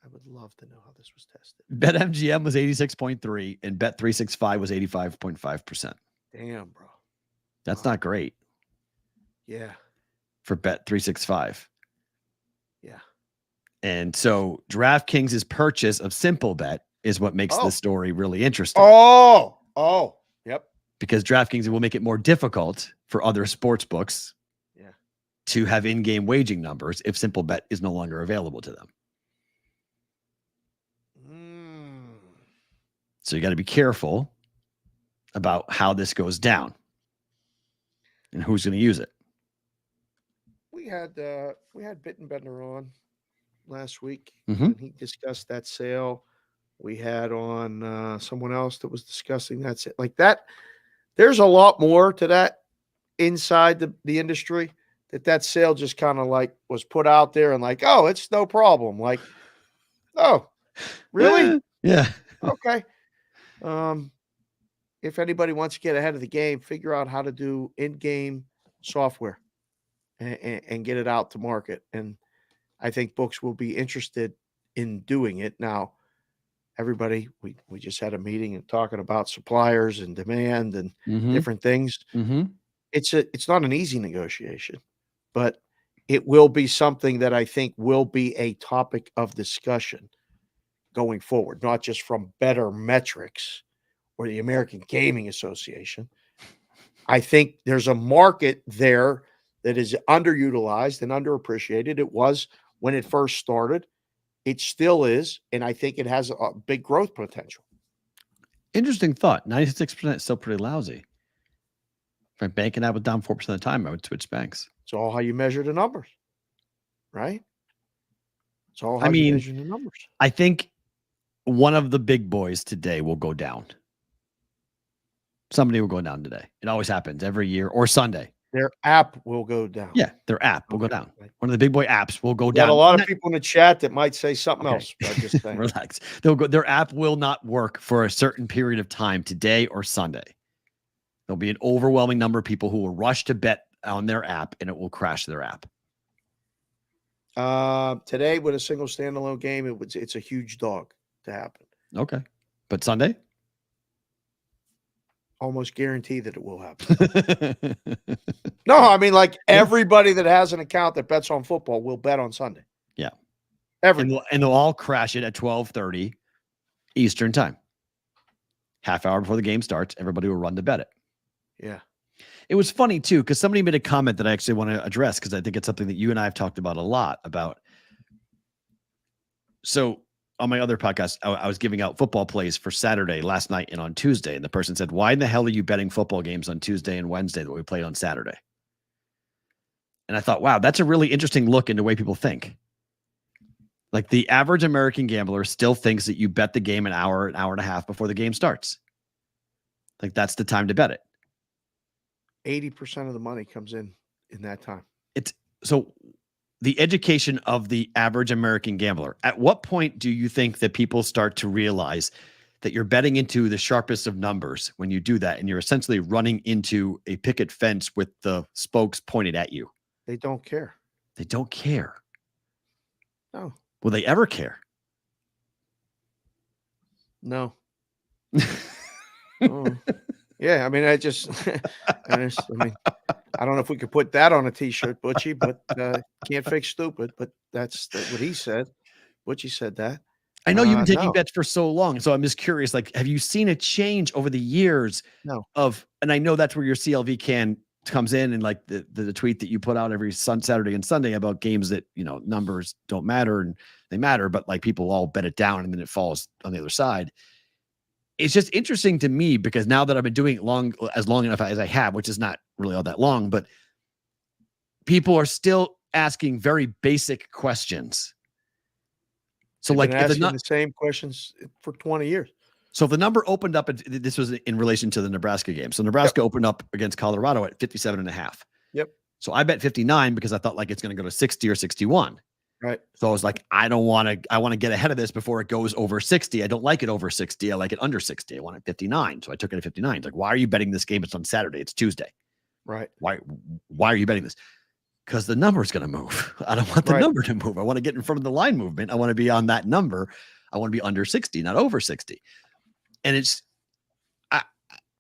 I would love to know how this was tested. BetMGM was 86.3 and Bet365 was 85.5%. Damn, bro. That's not great. Yeah. For Bet365. Yeah. And so DraftKings' purchase of Simple Bet is what makes this story really interesting. Oh, yep. Because DraftKings will make it more difficult for other sports books to have in-game waging numbers if Simple Bet is no longer available to them. So you got to be careful about how this goes down and who's going to use it. We had Bittenbender on last week, Mm-hmm. and he discussed that sale. We had on someone else that was discussing that sale. Like that, there's a lot more to that inside the industry. That sale just kind of like was put out there and like, oh, it's no problem. Like, oh, really? Yeah. Okay. If anybody wants to get ahead of the game, figure out how to do in-game software and get it out to market. And I think books will be interested in doing it. Now, everybody, we just had a meeting and talking about suppliers and demand and different things. Mm-hmm. It's not an easy negotiation, but it will be something that I think will be a topic of discussion going forward, not just from Bettor Metrics or the American Gaming Association. I think there's a market there that is underutilized and underappreciated. It was when it first started. It still is, and I think it has a big growth potential. Interesting thought. 96% is still pretty lousy. If my banking app was down 4% of the time, I would switch banks. It's all how you measure the numbers, right? It's all how you measure the numbers. I think one of the big boys today will go down. Somebody will go down today. It always happens every year or Sunday. Their app will go down. Yeah, their app will go down. One of the big boy apps will go Got down. a lot of people in the chat that might say something Okay. else. But just saying. Relax. They'll go. Their app will not work for a certain period of time today or Sunday. There'll be an overwhelming number of people who will rush to bet on their app, and it will crash their app. Today, with a single standalone game, it's a huge dog to happen. Okay, but Sunday, almost guarantee that it will happen. No, I mean, like everybody that has an account that bets on football will bet on Sunday. Yeah, everyone, and they'll all crash it at 12:30 Eastern time. Half hour before the game starts, everybody will run to bet it. Yeah. It was funny too, because somebody made a comment that I actually want to address, because I think it's something that you and I have talked about a lot about. So on my other podcast, I was giving out football plays for Saturday last night and on Tuesday. And the person said, why in the hell are you betting football games on Tuesday and Wednesday that we played on Saturday? And I thought, wow, that's a really interesting look into the way people think. Like the average American gambler still thinks that you bet the game an hour and a half before the game starts. Like that's the time to bet it. 80% of the money comes in that time. It's so the education of the average American gambler. At what point do you think that people start to realize that you're betting into the sharpest of numbers when you do that, and you're essentially running into a picket fence with the spokes pointed at you? They don't care. They don't care. No. Will they ever care? No. Oh. Yeah, I mean, I mean, I don't know if we could put that on a T-shirt, Butchie, but can't fix stupid. But that's what he said. Butchie said that. I know you've been taking bets for so long, so I'm just curious. Like, have you seen a change over the years? No. And I know that's where your CLV can comes in, and like the tweet that you put out every Saturday and Sunday about games that, you know, numbers don't matter and they matter, but like people all bet it down and then it falls on the other side. It's just interesting to me because now that I've been doing it long enough as I have, which is not really all that long, but people are still asking very basic questions. So They've like been asking the same questions for 20 years. So if the number opened up, this was in relation to the Nebraska game. So Nebraska opened up against Colorado at 57.5. Yep. So I bet 59 because I thought like it's going to go to 60 or 61. Right. So I was like, I want to get ahead of this before it goes over 60. I don't like it over 60. I like it under 60. I want it 59. So I took it at 59. It's like, why are you betting this game? It's on Saturday. It's Tuesday. Right. Why are you betting this? Because the number is going to move. I don't want the number to move. I want to get in front of the line movement. I want to be on that number. I want to be under 60, not over 60. And it's,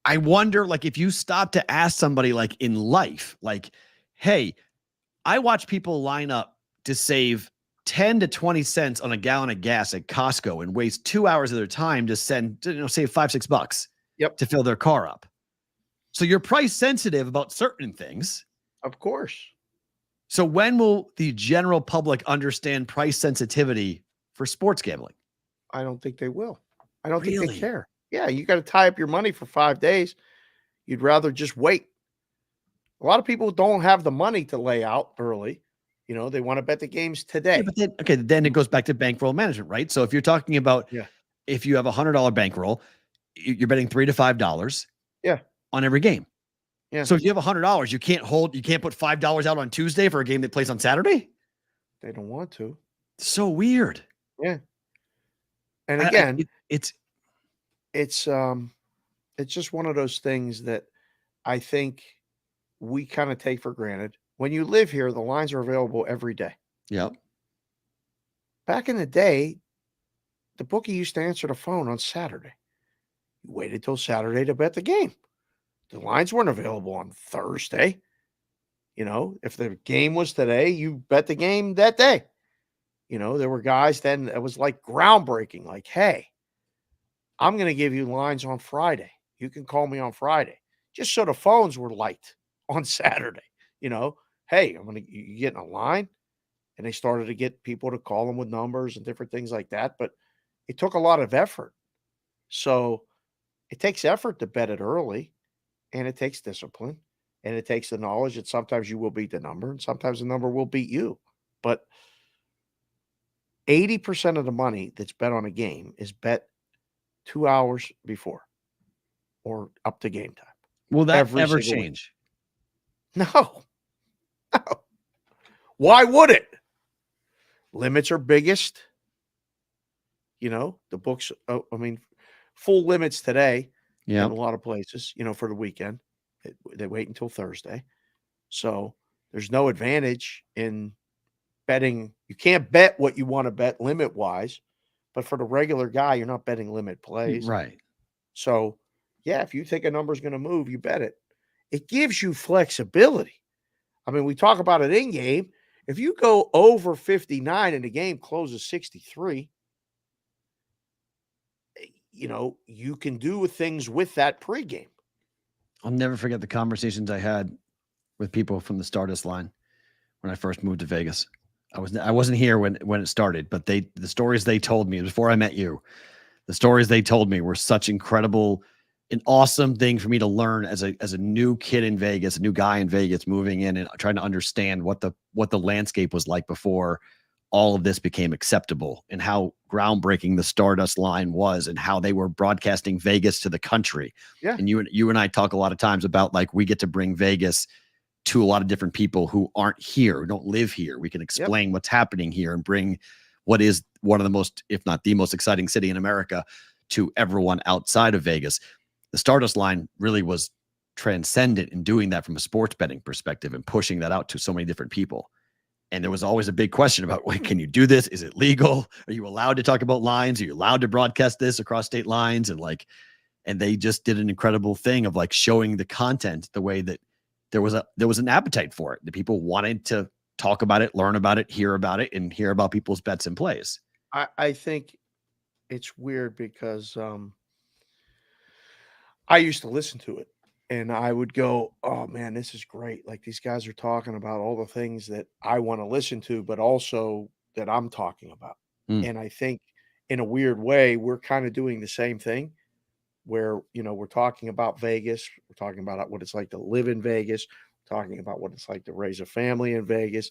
I wonder, like, if you stop to ask somebody like in life, like, hey, I watch people line up to save 10 to 20 cents on a gallon of gas at Costco and waste 2 hours of their time to save $5-6 to fill their car up. So you're price sensitive about certain things. Of course. So when will the general public understand price sensitivity for sports gambling? I don't think they will. I don't think they care. Yeah, you got to tie up your money for 5 days. You'd rather just wait. A lot of people don't have the money to lay out early. You know, they want to bet the games today. Yeah, but then it goes back to bankroll management, right? So if you're talking about if you have $100 bankroll, you're betting $3 to $5 on every game. Yeah. So if you have $100, you can't put $5 out on Tuesday for a game that plays on Saturday? They don't want to. So weird. Yeah. And again, it's just one of those things that I think we kind of take for granted. When you live here, the lines are available every day. Yep. Back in the day, the bookie used to answer the phone on Saturday. You waited till Saturday to bet the game. The lines weren't available on Thursday. You know, if the game was today, you bet the game that day. You know, there were guys then, it was like groundbreaking, like, hey, I'm going to give you lines on Friday. You can call me on Friday. Just so the phones were light on Saturday. You know, hey, you getting a line? And they started to get people to call them with numbers and different things like that. But it took a lot of effort. So it takes effort to bet it early, and it takes discipline, and it takes the knowledge that sometimes you will beat the number and sometimes the number will beat you. But 80% of the money that's bet on a game is bet 2 hours before or up to game time. Will that Every ever single week. change? No. No. Why would it? Limits are biggest. The books, full limits today in a lot of places, for the weekend. They wait until Thursday. So there's no advantage in betting. You can't bet what you want to bet limit-wise, but for the regular guy, you're not betting limit plays. Right. So, yeah, if you think a number is going to move, you bet it. It gives you flexibility. We talk about it in game. If you go over 59 and the game closes 63, you can do things with that pregame. I'll never forget the conversations I had with people from the Stardust line when I first moved to Vegas. I wasn't here when it started, but the stories they told me before I met you, the stories they told me were such an awesome thing for me to learn as a new kid in Vegas, a new guy in Vegas moving in and trying to understand what the landscape was like before all of this became acceptable, and how groundbreaking the Stardust line was, and how they were broadcasting Vegas to the country. Yeah. And you and I talk a lot of times about, like, we get to bring Vegas to a lot of different people who aren't here, who don't live here. We can explain what's happening here and bring what is one of the most, if not the most exciting city in America to everyone outside of Vegas. The Stardust line really was transcendent in doing that from a sports betting perspective and pushing that out to so many different people. And there was always a big question about, wait, can you do this? Is it legal? Are you allowed to talk about lines? Are you allowed to broadcast this across state lines? And they just did an incredible thing of, like, showing the content the way that there was an appetite for it. The people wanted to talk about it, learn about it, hear about it, and hear about people's bets and plays. I think it's weird because I used to listen to it and I would go, oh man, this is great. Like, these guys are talking about all the things that I want to listen to, but also that I'm talking about. And I think in a weird way, we're kind of doing the same thing where, we're talking about Vegas. We're talking about what it's like to live in Vegas, talking about what it's like to raise a family in Vegas,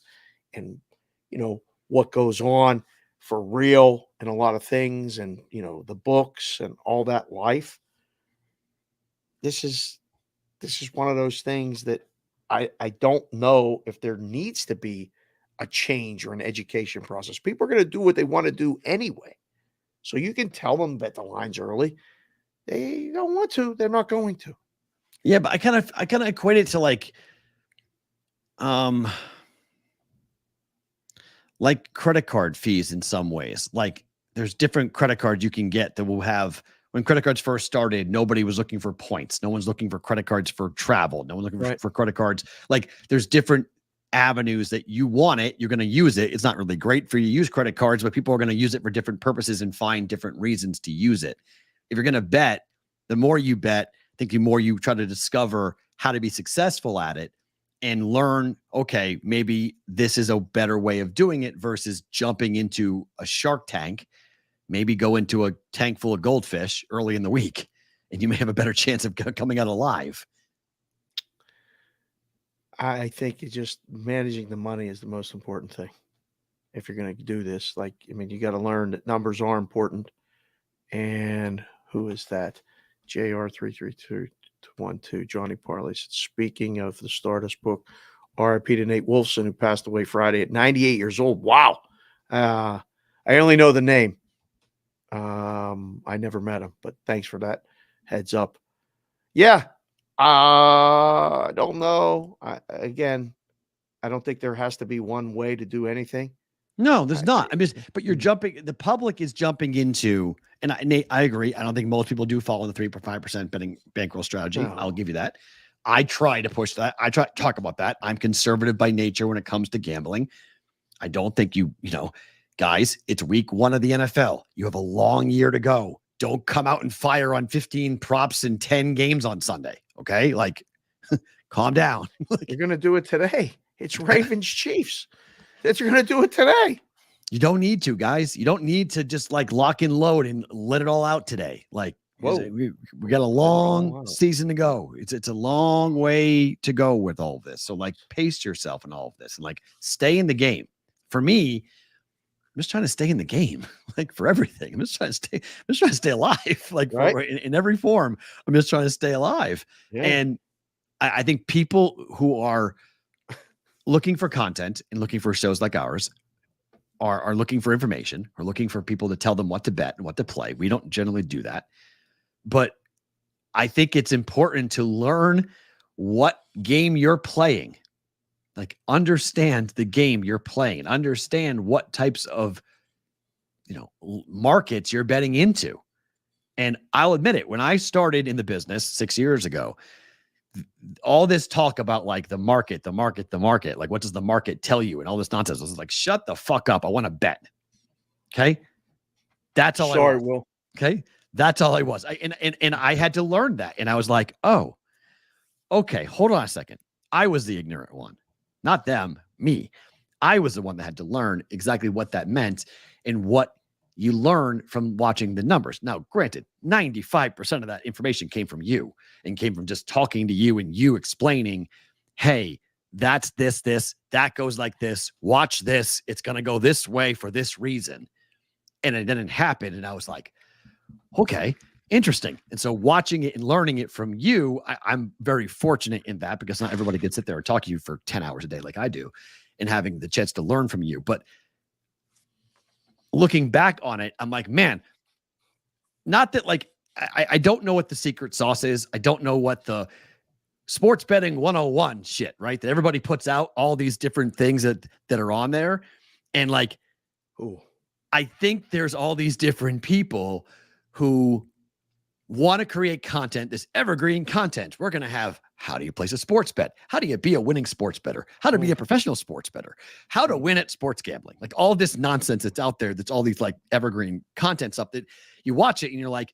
and, what goes on for real and a lot of things, and, the books and all that life. This is one of those things that I don't know if there needs to be a change or an education process. People are going to do what they want to do anyway. So you can tell them bet the lines early. They don't want to. They're not going to. Yeah, but I kind of equate it to like credit card fees in some ways. Like, there's different credit cards you can get that will have. When credit cards first started, nobody was looking for points. No one's looking for credit cards for travel. No one's looking for credit cards. Like, there's different avenues that you want it. You're going to use it. It's not really great for you to use credit cards, but people are going to use it for different purposes and find different reasons to use it. If you're going to bet, the more you bet, I think the more you try to discover how to be successful at it and learn, okay, maybe this is a better way of doing it versus jumping into a Shark Tank. Maybe go into a tank full of goldfish early in the week, and you may have a better chance of coming out alive. I think it's just managing the money is the most important thing. If you're going to do this, you got to learn that numbers are important. And who is that? JR33212, Johnny Parley said, speaking of the Stardust book, RIP to Nate Wolfson, who passed away Friday at 98 years old. Wow. I only know the name. I never met him, but thanks for that heads up. Yeah. I don't know. I don't think there has to be one way to do anything. No, there's not. But you're jumping. The public is jumping into, and Nate, I agree. I don't think most people do follow the 3.5% betting bankroll strategy. No. I'll give you that. I try to push that. I try to talk about that. I'm conservative by nature when it comes to gambling. I don't think guys, it's week 1 of the NFL. You have a long year to go. Don't come out and fire on 15 props and 10 games on Sunday. Okay. Calm down. You're going to do it today. It's Ravens Chiefs. That you're going to do it today. You don't need to, guys. You don't need to just like lock and load and let it all out today. Like, we got a long season to go. It's a long way to go with all of this. So like pace yourself in all of this and like stay in the game. For me, I'm just trying to stay in the game, like for everything. I'm just trying to stay alive, like in every form. I'm just trying to stay alive. Yeah. And I think people who are looking for content and looking for shows like ours are looking for information, or looking for people to tell them what to bet and what to play. We don't generally do that. But I think it's important to learn what game you're playing. Like understand the game you're playing, understand what types of, markets you're betting into. And I'll admit it, when I started in the business 6 years ago, all this talk about like the market, like what does the market tell you and all this nonsense, I was like, shut the fuck up. I want to bet. Okay. That's all. Sorry, I was. Will. Okay. That's all I was. And I had to learn that. And I was like, oh, okay, hold on a second. I was the ignorant one, not them, me. I was the one that had to learn exactly what that meant and what you learn from watching the numbers. Now, granted, 95% of that information came from you and came from just talking to you and you explaining, hey, that's this, that goes like this. Watch this. It's going to go this way for this reason. And it didn't happen. And I was like, okay, interesting. And so watching it and learning it from you, I'm very fortunate in that, because not everybody can sit there and talk to you for 10 hours a day like I do, and having the chance to learn from you. But looking back on it, I'm like, man, not that like, I don't know what the secret sauce is. I don't know what the sports betting 101 shit, right? That everybody puts out all these different things that are on there. And like, I think there's all these different people who want to create content, this evergreen content. We're going to have, how do you place a sports bet? How do you be a winning sports bettor? How to be a professional sports bettor? How to win at sports gambling? Like all this nonsense that's out there. That's all these like evergreen content stuff that you watch it and you're like,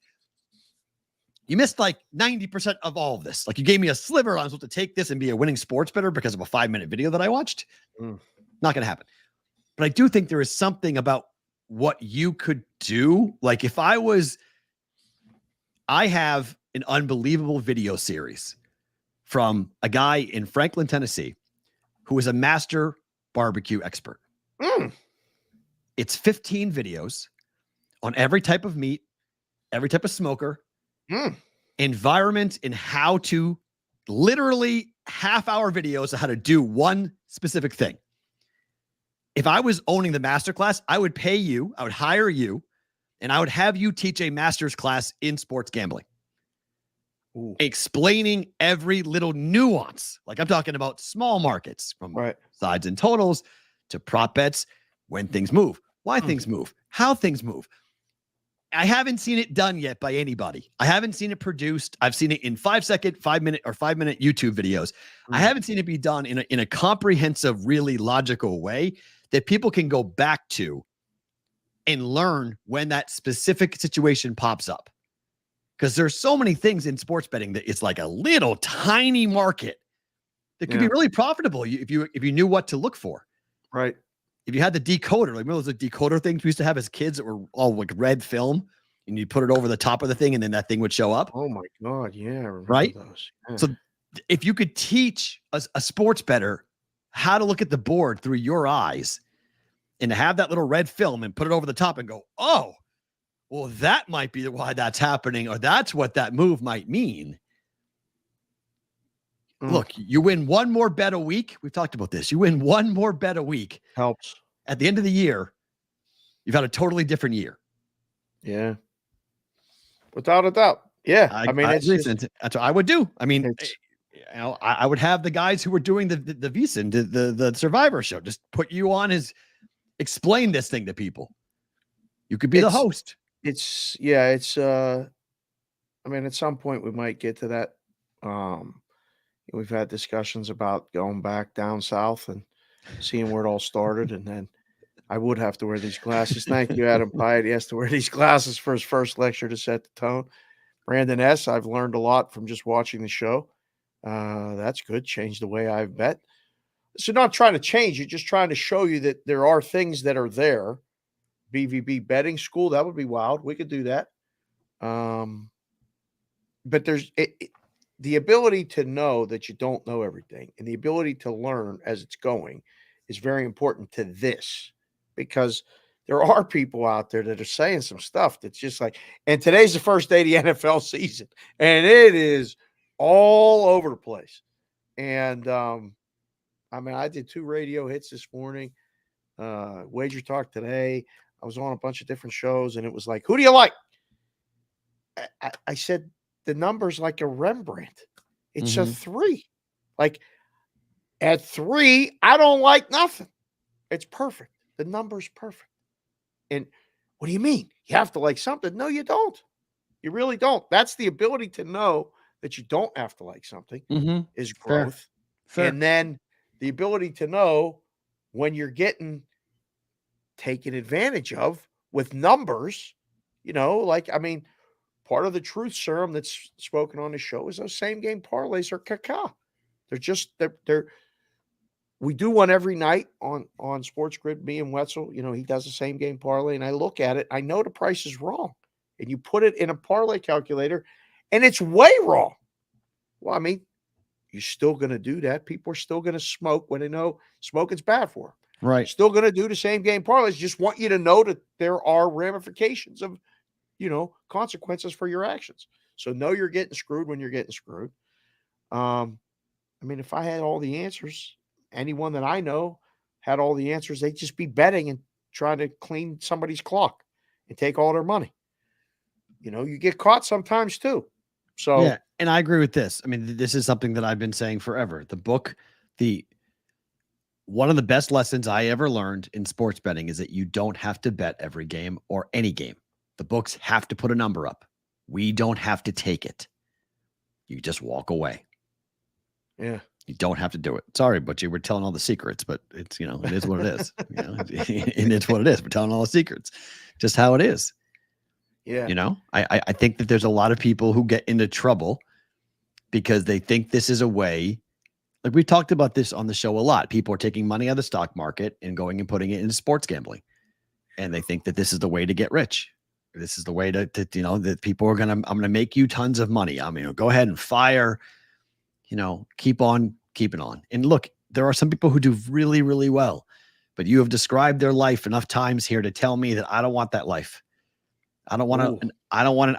you missed like 90% of all of this. Like you gave me a sliver. I'm supposed to take this and be a winning sports bettor because of a 5-minute video that I watched. Not going to happen. But I do think there is something about what you could do. Like if I have an unbelievable video series from a guy in Franklin, Tennessee, who is a master barbecue expert. It's 15 videos on every type of meat, every type of smoker, environment, and how to literally half-hour videos of how to do one specific thing. If I was owning the masterclass, I would pay you, I would hire you, and I would have you teach a master's class in sports gambling, explaining every little nuance. Like I'm talking about small markets, from sides and totals to prop bets, when things move, why things move, how things move. I haven't seen it done yet by anybody. I haven't seen it produced. I've seen it in 5-second, 5-minute or 5-minute YouTube videos. I haven't seen it be done in a comprehensive, really logical way that people can go back to and learn when that specific situation pops up. Because there's so many things in sports betting that it's like a little tiny market that could be really profitable if you knew what to look for. Right. If you had the decoder, like remember those decoder things we used to have as kids that were all like red film, and you put it over the top of the thing and then that thing would show up. Oh my God. Yeah. I remember those. Yeah. So if you could teach a sports bettor how to look at the board through your eyes and to have that little red film and put it over the top and go, oh, well, that might be why that's happening, or that's what that move might mean. Look, you win one more bet a week. We've talked about this. You win one more bet a week. Helps. At the end of the year, you've had a totally different year. Yeah. Without a doubt. Yeah. I mean, that's what I would do. I mean, I would have the guys who were doing the VSiN, the Survivor show, just put you on as explain this thing to people. You could be the host. I mean, at some point we might get to that. We've had discussions about going back down south and seeing where it all started. And then I would have to wear these glasses. Thank you, Adam Pyatt. He has to wear these glasses for his first lecture to set the tone. Brandon S., I've learned a lot from just watching the show. That's good. Changed the way I bet. So not trying to change it, just trying to show you that there are things that are there. BVB betting school, that would be wild. We could do that. But there's the ability to know that you don't know everything and the ability to learn as it's going is very important to this, because there are people out there that are saying some stuff that's just like, and today's the first day of the NFL season, and it is all over the place. And I mean, I did 2 radio hits this morning, Wager Talk today. I was on a bunch of different shows, and it was like, who do you like? I said, the number's like a Rembrandt. It's a 3. Like, at 3, I don't like nothing. It's perfect. The number's perfect. And what do you mean? You have to like something? No, you don't. You really don't. That's the ability to know that you don't have to like something is growth. Fair. And then the ability to know when you're getting taken advantage of with numbers, like, I mean, part of the truth serum that's spoken on the show is those same game parlays are caca. They're just, we do one every night on Sports Grid, me and Wetzel, he does the same game parlay, and I look at it, I know the price is wrong, and you put it in a parlay calculator and it's way wrong. Well, I mean, you're still going to do that. People are still going to smoke when they know smoking's bad for them. Right. Still going to do the same game parlays. Just want you to know that there are ramifications of, consequences for your actions. So know you're getting screwed when you're getting screwed. I mean, if I had all the answers, anyone that I know had all the answers, they'd just be betting and trying to clean somebody's clock and take all their money. You get caught sometimes too. So yeah, and I agree with this. I mean, this is something that I've been saying forever. The book, one of the best lessons I ever learned in sports betting is that you don't have to bet every game or any game. The books have to put a number up. We don't have to take it. You just walk away. Yeah. You don't have to do it. Sorry, but you were telling all the secrets, but it's, it is what it is. And it's what it is. We're telling all the secrets, just how it is. Yeah. I think that there's a lot of people who get into trouble because they think this is a way. Like we've talked about this on the show a lot. People are taking money out of the stock market and going and putting it into sports gambling. And they think that this is the way to get rich. This is the way to that people are I'm going to make you tons of money. I mean, go ahead and fire, keep on keeping on. And look, there are some people who do really, really well, but you have described their life enough times here to tell me that I don't want that life. I don't want an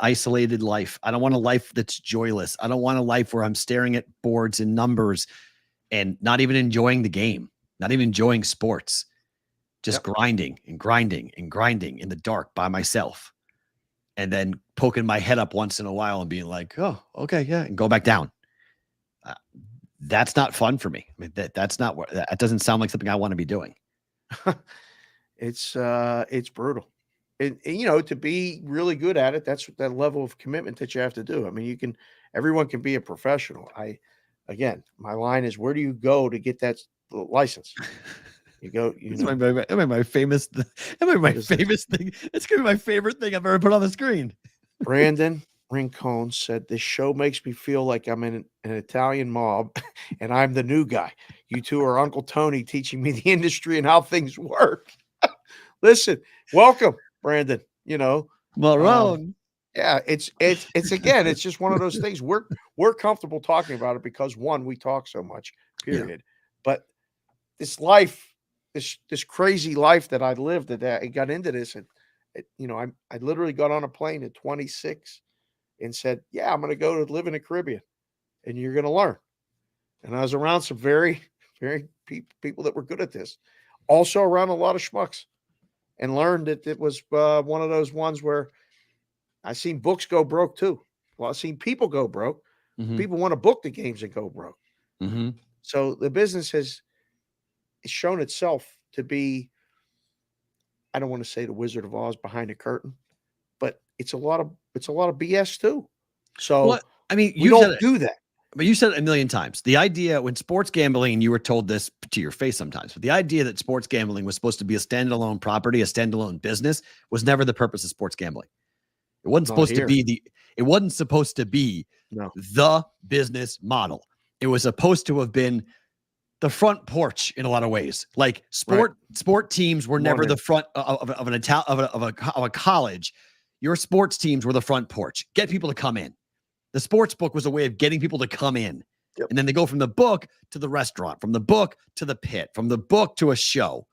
isolated life. I don't want a life that's joyless. I don't want a life where I'm staring at boards and numbers and not even enjoying the game, not even enjoying sports, just grinding and grinding and grinding in the dark by myself. And then poking my head up once in a while and being like, oh, okay, yeah, and go back down. That's not fun for me. I mean, that's not what, that doesn't sound like something I want to be doing. It's brutal. And, to be really good at it, that's that level of commitment that you have to do. I mean, everyone can be a professional. Again, my line is, where do you go to get that license? You go, my famous thing. It's going to be my favorite thing I've ever put on the screen. Brandon Rincon said, this show makes me feel like I'm in an Italian mob and I'm the new guy. You two are Uncle Tony teaching me the industry and how things work. Listen, welcome, Brandon. Marone. Yeah, it's again, it's just one of those things. We're comfortable talking about it because one, we talk so much, period. Yeah. But this life, this crazy life that I lived, that I got into this, and I literally got on a plane at 26 and said, yeah, I'm going to go to live in the Caribbean and you're going to learn. And I was around some very, very people that were good at this, also around a lot of schmucks, and learned that it was one of those ones where I seen books go broke too. Well, I've seen people go broke. Mm-hmm. People want to book the games and go broke. Mm-hmm. So the business has shown itself to be, I don't want to say the Wizard of Oz behind the curtain, but it's a lot of BS too. So you don't do that. But you said it a million times. The idea when sports gambling, and you were told this to your face sometimes, but the idea that sports gambling was supposed to be a standalone property, a standalone business, was never the purpose of sports gambling. It wasn't supposed to be the business model. It was supposed to have been the front porch in a lot of ways. Like sport teams were never the front of a college. Your sports teams were the front porch. Get people to come in. The sports book was a way of getting people to come in. Yep. And then they go from the book to the restaurant, from the book to the pit, from the book to a show.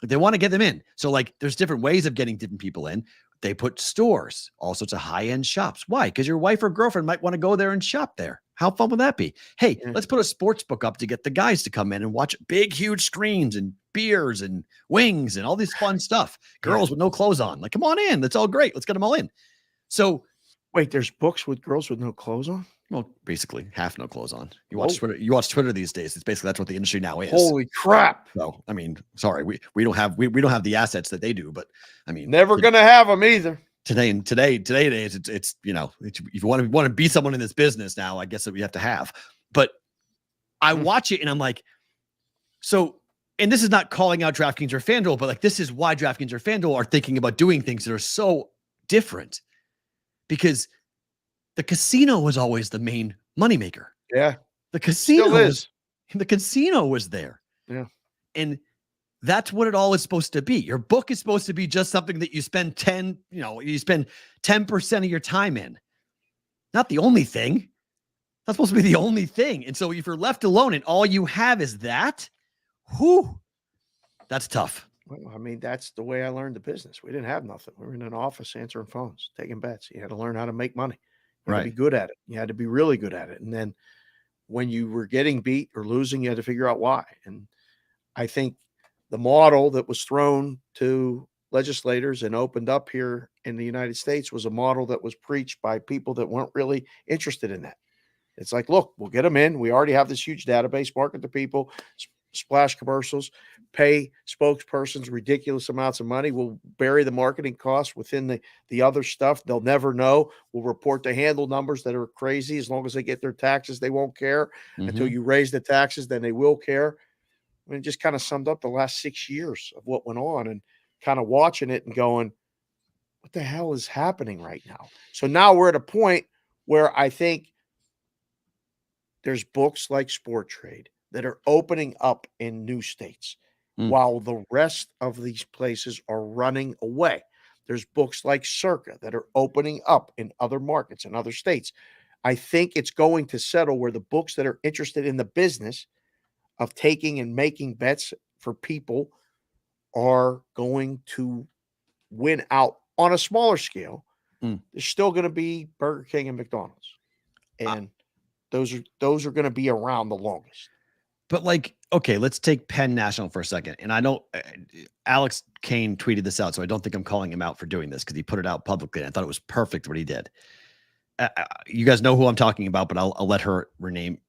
They want to get them in. So like there's different ways of getting different people in. They put stores, all sorts of high-end shops. Why? Because your wife or girlfriend might want to go there and shop there. How fun would that be? Hey, let's put a sports book up to get the guys to come in and watch big, huge screens and beers and wings and all this fun stuff. Girls with no clothes on. Like, come on in. That's all great. Let's get them all in. So wait, there's books with girls with no clothes on? Well, basically half no clothes on. You watch Twitter. You watch Twitter these days. It's basically that's what the industry now is. Holy crap! So I mean, sorry, we don't have the assets that they do, but I mean, never gonna have them either. Today it's you know, if you want to be someone in this business now, I guess that we have to have. But I watch it and I'm like, so, and this is not calling out DraftKings or FanDuel, but like this is why DraftKings or FanDuel are thinking about doing things that are so different, because the casino was always the main moneymaker. Yeah, the casino still is. The casino was there. Yeah, and that's what it all is supposed to be. Your book is supposed to be just something that you spend 10% of your time in. Not the only thing. That's supposed to be the only thing. And so if you're left alone and all you have is that, that's tough. Well, I mean, that's the way I learned the business. We didn't have nothing. We were in an office answering phones, taking bets. You had to learn how to make money. You had to be good at it. You had to be really good at it. And then when you were getting beat or losing, you had to figure out why. And I think the model that was thrown to legislators and opened up here in the United States was a model that was preached by people that weren't really interested in that. It's like, look, we'll get them in. We already have this huge database, market to people, splash commercials, pay spokespersons ridiculous amounts of money. We'll bury the marketing costs within the other stuff. They'll never know. We'll report the handle numbers that are crazy. As long as they get their taxes, they won't care. Until you raise the taxes, then they will care. I mean, it just kind of summed up the last 6 years of what went on, and kind of watching it and going, what the hell is happening right now? So now we're at a point where I think there's books like Sport Trade that are opening up in new states while the rest of these places are running away. There's books like Circa that are opening up in other markets in other states. I think it's going to settle where the books that are interested in the business of taking and making bets for people are going to win out on a smaller scale. There's still going to be Burger King and McDonald's. And those are going to be around the longest. But like, okay, let's take Penn National for a second. And I don't, Alex Kane tweeted this out, so I don't think I'm calling him out for doing this because he put it out publicly. And I thought it was perfect what he did. You guys know who I'm talking about, but I'll let her rename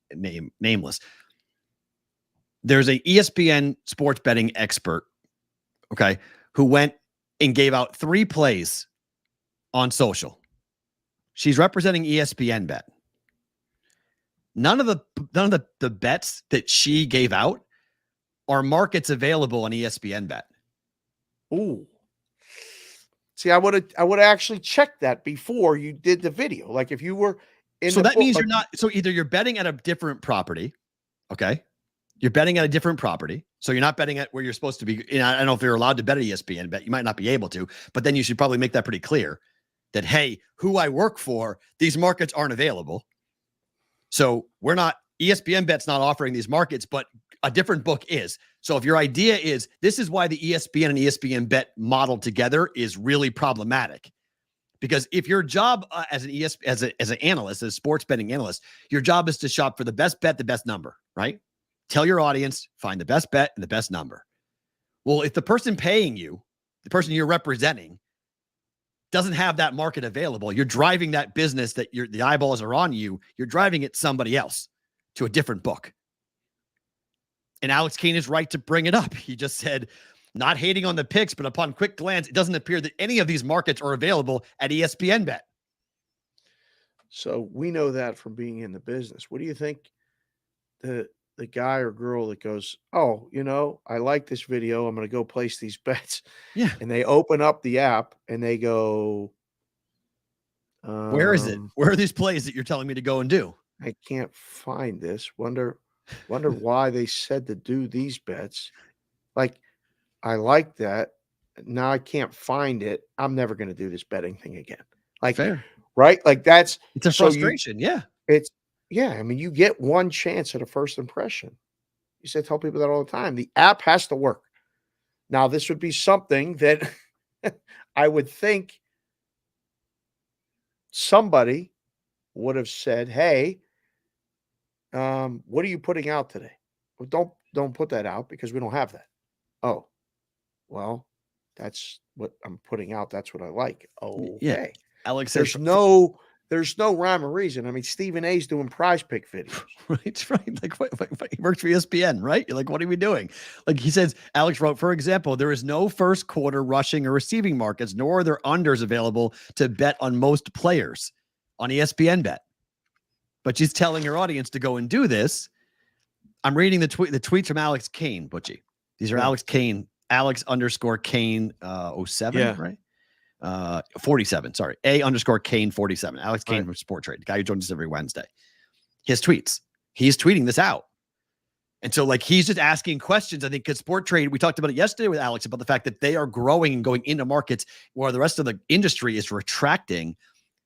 nameless. There's a ESPN sports betting expert, okay, who went and gave out 3 plays on social. She's representing ESPN Bet. None of the bets that she gave out are markets available on ESPN Bet. Ooh. See, I would have actually checked that before you did the video. Like if you were in so that means you're not, so either you're betting at a different property, okay? You're betting at a different property. So you're not betting at where you're supposed to be. I don't know if you're allowed to bet at ESPN Bet. You might not be able to, but then you should probably make that pretty clear that, hey, who I work for, these markets aren't available. So we're not, ESPN Bet's not offering these markets, but a different book is. So if your idea is, this is why the ESPN and ESPN Bet model together is really problematic. Because if your job as an analyst, as a sports betting analyst, your job is to shop for the best bet, the best number, right? Tell your audience, find the best bet and the best number. Well, if the person paying you, the person you're representing, doesn't have that market available, you're driving that business that the eyeballs are on you, you're driving it somebody else to a different book. And Alex Kane is right to bring it up. He just said, not hating on the picks, but upon quick glance, it doesn't appear that any of these markets are available at ESPN Bet. So we know that from being in the business. What do you think the guy or girl that goes, oh, I like this video, I'm going to go place these bets. Yeah. And they open up the app and they go, where is it? Where are these plays that you're telling me to go and do? I can't find this. Wonder Wonder why they said to do these bets. Like, I like that. Now I can't find it. I'm never going to do this betting thing again. Like, Fair. right? Like that's It's a frustration. Yeah. It's yeah. I mean, you get one chance at a first impression. You said tell people that all the time. The app has to work. Now, this would be something that I would think somebody would have said, "Hey, what are you putting out today?" Well, don't put that out because we don't have that. Oh, well, that's what I'm putting out. That's what I like. Yeah. Okay. Alex says, There's no rhyme or reason. I mean, Stephen A's doing prize pick videos. right. Like, what, he works for ESPN, right? You're like, what are we doing? Like he says, Alex wrote, for example, there is no first quarter rushing or receiving markets, nor are there unders available to bet on most players on ESPN Bet. But she's telling her audience to go and do this. I'm reading the tweets from Alex Kane, Butchie. These are Alex Kane, Alex_Kane 07, right? 47, sorry. A_Kane 47. Alex Kane from Sport Trade, the guy who joins us every Wednesday. His tweets. He's tweeting this out. And so, like, he's just asking questions. I think because Sport Trade, we talked about it yesterday with Alex about the fact that they are growing and going into markets where the rest of the industry is retracting.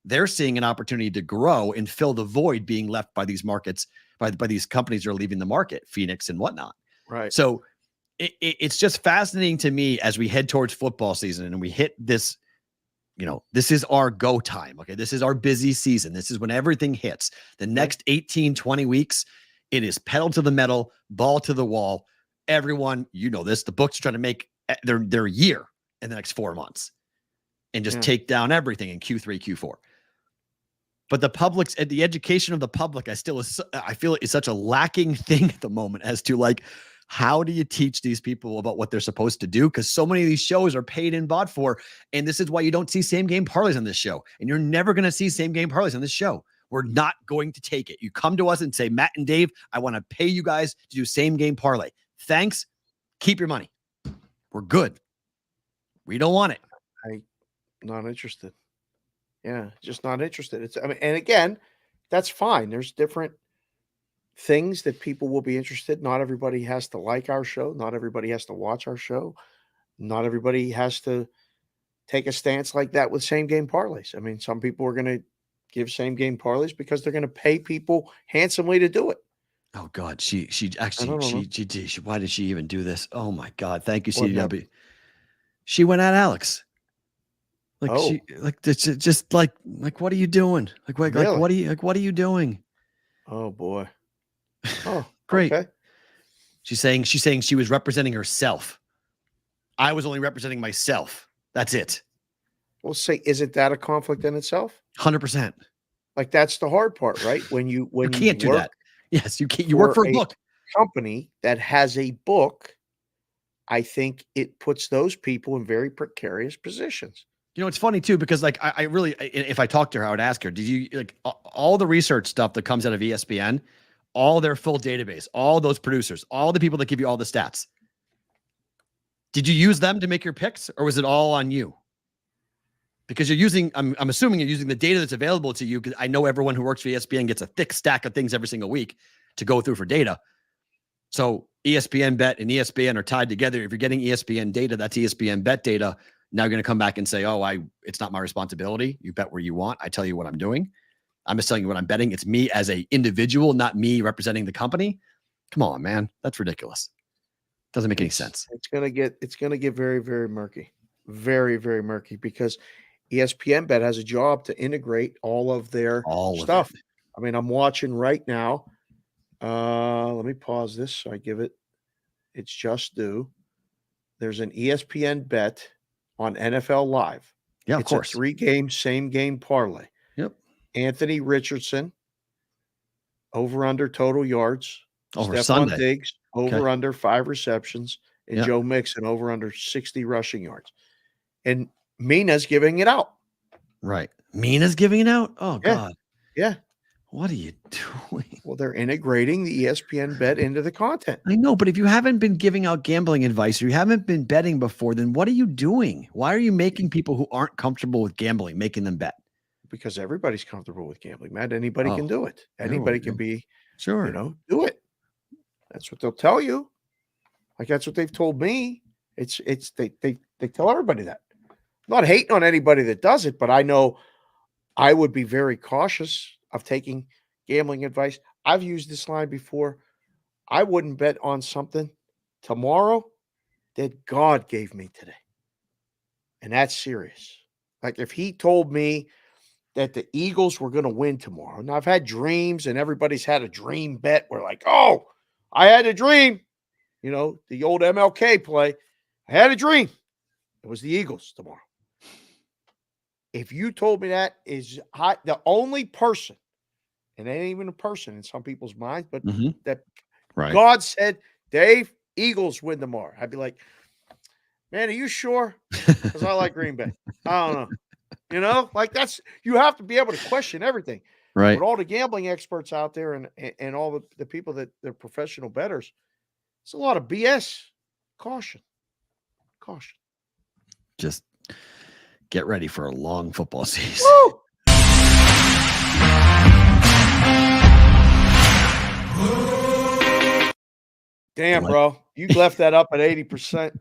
They're seeing an opportunity to grow and fill the void being left by these markets, by these companies that are leaving the market, Phoenix and whatnot. Right. So it's just fascinating to me as we head towards football season and we hit this. This is our go time. Okay. This is our busy season. This is when everything hits. The next 18, 20 weeks, it is pedal to the metal, ball to the wall. Everyone, this, the books are trying to make their year in the next 4 months and just take down everything in Q3, Q4. But the education of the public, I feel is such a lacking thing at the moment as to like, how do you teach these people about what they're supposed to do? Because so many of these shows are paid and bought for. And this is why you don't see same game parlays on this show. And you're never going to see same game parlays on this show. We're not going to take it. You come to us and say, Matt and Dave, I want to pay you guys to do same game parlay. Thanks. Keep your money. We're good. We don't want it. I'm not interested. Yeah, just not interested. And again, that's fine. There's different things that people will be interested. Not everybody has to like our show. Not everybody has to watch our show. Not everybody has to take a stance like that with same game parlays. I mean, some people are going to give same game parlays because they're going to pay people handsomely to do it. Oh God, she why did she even do this? Oh my God, thank you, CW. She went at Alex. Just like what are you doing? What are you doing? Oh boy. Oh, great. Okay. She's saying she was representing herself. I was only representing myself. That's it. Well, isn't that a conflict in itself? 100%. Like that's the hard part, right? When you can't do that. Yes, you can't. You work for a book company that has a book. I think it puts those people in very precarious positions. It's funny too, because like I really, if I talked to her, I would ask her, did you like all the research stuff that comes out of ESPN, all their full database, all those producers, all the people that give you all the stats? Did you use them to make your picks, or was it all on you? Because you're using, I'm assuming you're using the data that's available to you, because I know everyone who works for ESPN gets a thick stack of things every single week to go through for data. So ESPN Bet and ESPN are tied together. If you're getting ESPN data, that's ESPN Bet data. Now you're going to come back and say, it's not my responsibility. You bet where you want. I tell you what I'm doing. I'm just telling you what I'm betting. It's me as a individual, not me representing the company. Come on, man. That's ridiculous. Doesn't make any sense. It's going to get very, very murky. Very, very murky, because ESPN Bet has a job to integrate all of their stuff. I mean, I'm watching right now. Let me pause this so I give it its just due. There's an ESPN Bet on NFL Live. Yeah, of course. It's a 3-game, same game parlay. Yep. Anthony Richardson, over under total yards. Over Stephon Sunday. Diggs, over under 5 receptions. And Joe Mixon, over under 60 rushing yards. And Mina's giving it out. Right. Mina's giving it out? Oh, God. Yeah. What are you doing? Well, they're integrating the ESPN Bet into the content. I know, but if you haven't been giving out gambling advice, or you haven't been betting before, then what are you doing? Why are you making people who aren't comfortable with gambling, making them bet? Because everybody's comfortable with gambling, Matt. Anybody can do it. Anybody can be, sure. Do it. That's what they'll tell you. Like, that's what they've told me. They tell everybody that. I'm not hating on anybody that does it, but I know I would be very cautious of taking gambling advice. I've used this line before. I wouldn't bet on something tomorrow that God gave me today. And that's serious. Like, if he told me that the Eagles were going to win tomorrow, now I've had dreams and everybody's had a dream bet. We're like, oh, I had a dream. You know, the old MLK play. I had a dream. It was the Eagles tomorrow. If you told me that is the only person, and it ain't even a person in some people's minds, but that God said, Dave, Eagles win tomorrow. I'd be like, man, are you sure? Because I like Green Bay. I don't know. You know, like you have to be able to question everything. Right. With all the gambling experts out there and all the people that they're professional bettors, it's a lot of BS. Caution. Just get ready for a long football season. Woo! Damn, bro. You left that up at 80%.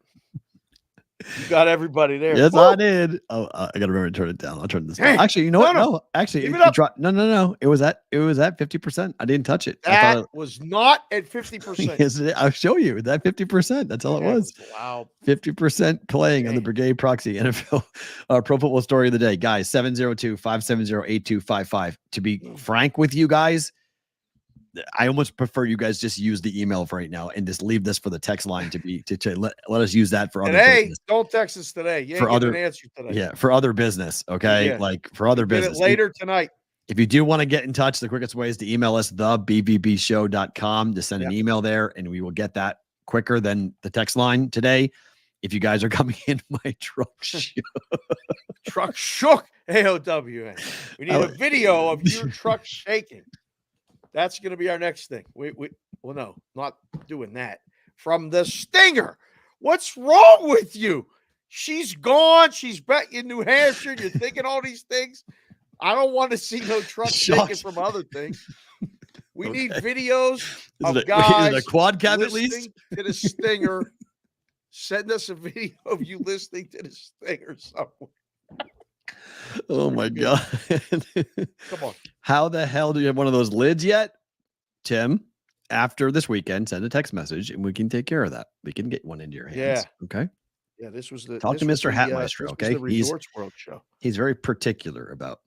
You got everybody there. Yes, Woo! I did. Oh, I gotta remember to turn it down. I'll turn this down. Actually, you know what? No, actually, no. It was at 50%. I didn't touch it. That was not at 50%. Yes, I'll show you that 50%. That's all it was. Wow. 50% playing on the Brigade Proxy NFL Pro Football Story of the Day. Guys, 702-570-8255. To be frank with you guys, I almost prefer you guys just use the email for right now and just leave this for the text line to let us use that for other business. Don't text us today. You ain't for other an answer today. Yeah, for other business. Okay. Yeah. Like for other business. Later tonight. If you do want to get in touch, the quickest way is to email us thebbbshow.com to send an email there, and we will get that quicker than the text line today. If you guys are coming in my truck shook. Truck shook. AOWN. We need a video of your truck shaking. That's going to be our next thing. Well, no, not doing that. From the Stinger. What's wrong with you? She's gone. She's back in New Hampshire. You're thinking all these things. I don't want to see no truck shaking from other things. We need videos of guys a quad cab at least to the Stinger. Send us a video of you listening to the Stinger somewhere. Oh my God. Come on. How the hell do you have one of those lids yet? Tim, after this weekend, send a text message and we can take care of that. We can get one into your hands. Yeah. Okay. Yeah, this was Talk to Mr. Hat Maestro, okay? The Resorts World show. He's very particular about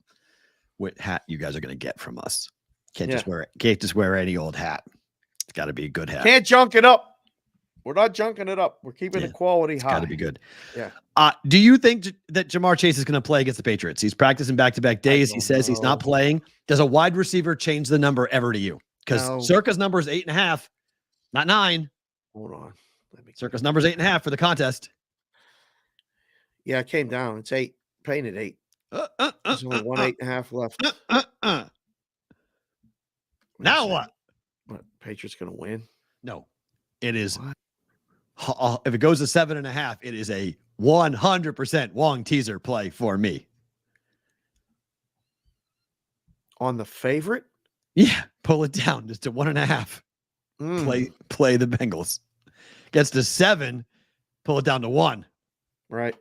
what hat you guys are going to get from us. Can't just wear any old hat. It's got to be a good hat. Can't junk it up. We're not junking it up. We're keeping the quality high. Got to be good. Yeah. Do you think that Jamar Chase is going to play against the Patriots? He's practicing back-to-back days. He says he's not playing. Does a wide receiver change the number ever to you? Because Circa's number is 8.5, not 9. Hold on. Circa's number is 8.5 for the contest. Yeah, it came down. It's 8. Paying at 8. There's only 8.5 left. Now what? What? Patriots going to win? No. It is. If it goes to 7.5, it is a 100% Wong teaser play for me. On the favorite? Yeah, pull it down just to 1.5. Play the Bengals. Gets to 7, pull it down to 1. Right.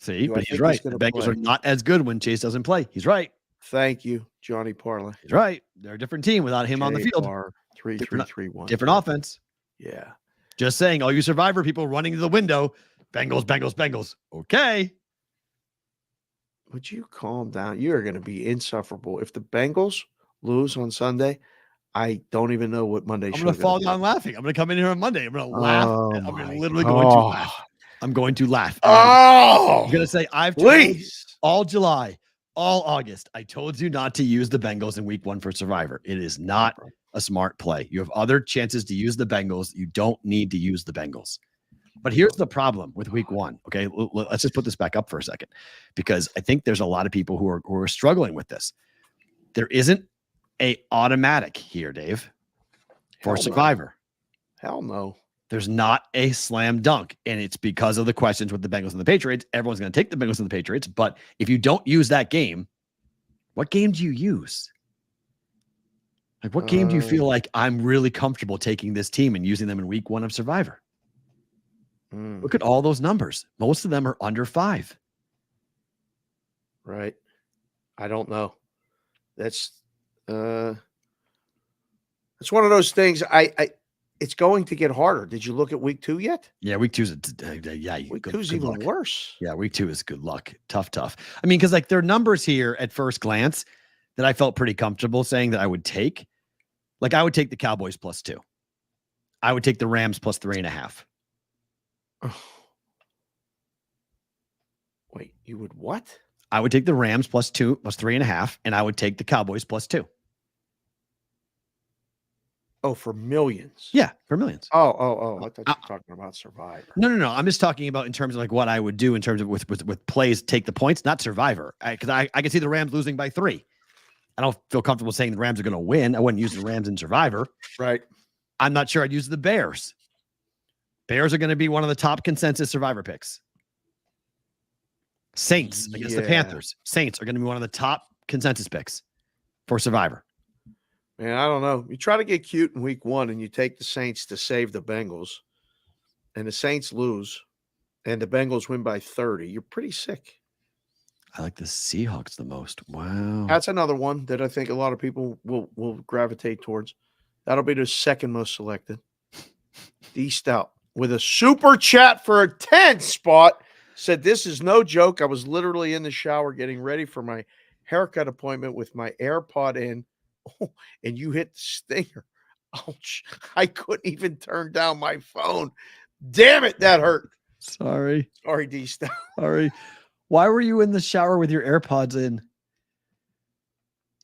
See, but he's right. The Bengals are not as good when Chase doesn't play. He's right. Thank you, Johnny Parlay. He's right. They're a different team without him on the field. 3-3-3-1. Different offense. Yeah. Just saying, all you Survivor people running to the window, Bengals. Okay. Would you calm down? You are going to be insufferable. If the Bengals lose on Sunday, I don't even know what Monday. I'm going to fall down laughing. I'm going to come in here on Monday. I'm going to laugh. I'm literally going to laugh. I'm going to laugh. I'm going to say, I've told all July, all August, I told you not to use the Bengals in week 1 for Survivor. It is not a smart play. You have other chances to use the Bengals. You don't need to use the Bengals. But here's the problem with week 1. Okay. Let's just put this back up for a second, because I think there's a lot of people who are struggling with this. There isn't a automatic here, Dave, for Survivor. Hell no. There's not a slam dunk, and it's because of the questions with the Bengals and the Patriots. Everyone's going to take the Bengals and the Patriots, but if you don't use that game, what game do you use? Like, what game do you feel like I'm really comfortable taking this team and using them in week 1 of Survivor? Look at all those numbers. Most of them are under 5. Right. I don't know. That's one of those things. It's going to get harder. Did you look at week 2 yet? Yeah, week 2 is week 2 is even worse. Yeah, week 2 is good luck. Tough. I mean, because like there are numbers here at first glance that I felt pretty comfortable saying that I would take. Like I would take the Cowboys +2. I would take the Rams +3.5. Wait, you would what? I would take the Rams +2, +3.5, and I would take the Cowboys +2. Oh, for millions. Yeah, for millions. Oh. I thought you were talking about Survivor. No. I'm just talking about in terms of like what I would do in terms of with plays, take the points, not Survivor. Because I can see the Rams losing by 3. I don't feel comfortable saying the Rams are going to win. I wouldn't use the Rams in Survivor. Right. I'm not sure I'd use the Bears. Bears are going to be one of the top consensus Survivor picks. Saints against the Panthers. Saints are going to be one of the top consensus picks for Survivor. Man, I don't know. You try to get cute in week 1 and you take the Saints to save the Bengals, and the Saints lose, and the Bengals win by 30. You're pretty sick. I like the Seahawks the most. Wow. That's another one that I think a lot of people will gravitate towards. That'll be the second most selected. D Stout with a super chat for a 10 spot said, "This is no joke. I was literally in the shower getting ready for my haircut appointment with my AirPod in. Oh, and you hit the stinger. Ouch. I couldn't even turn down my phone. Damn it, that hurt." Sorry, D Stout. Sorry. Why were you in the shower with your AirPods in?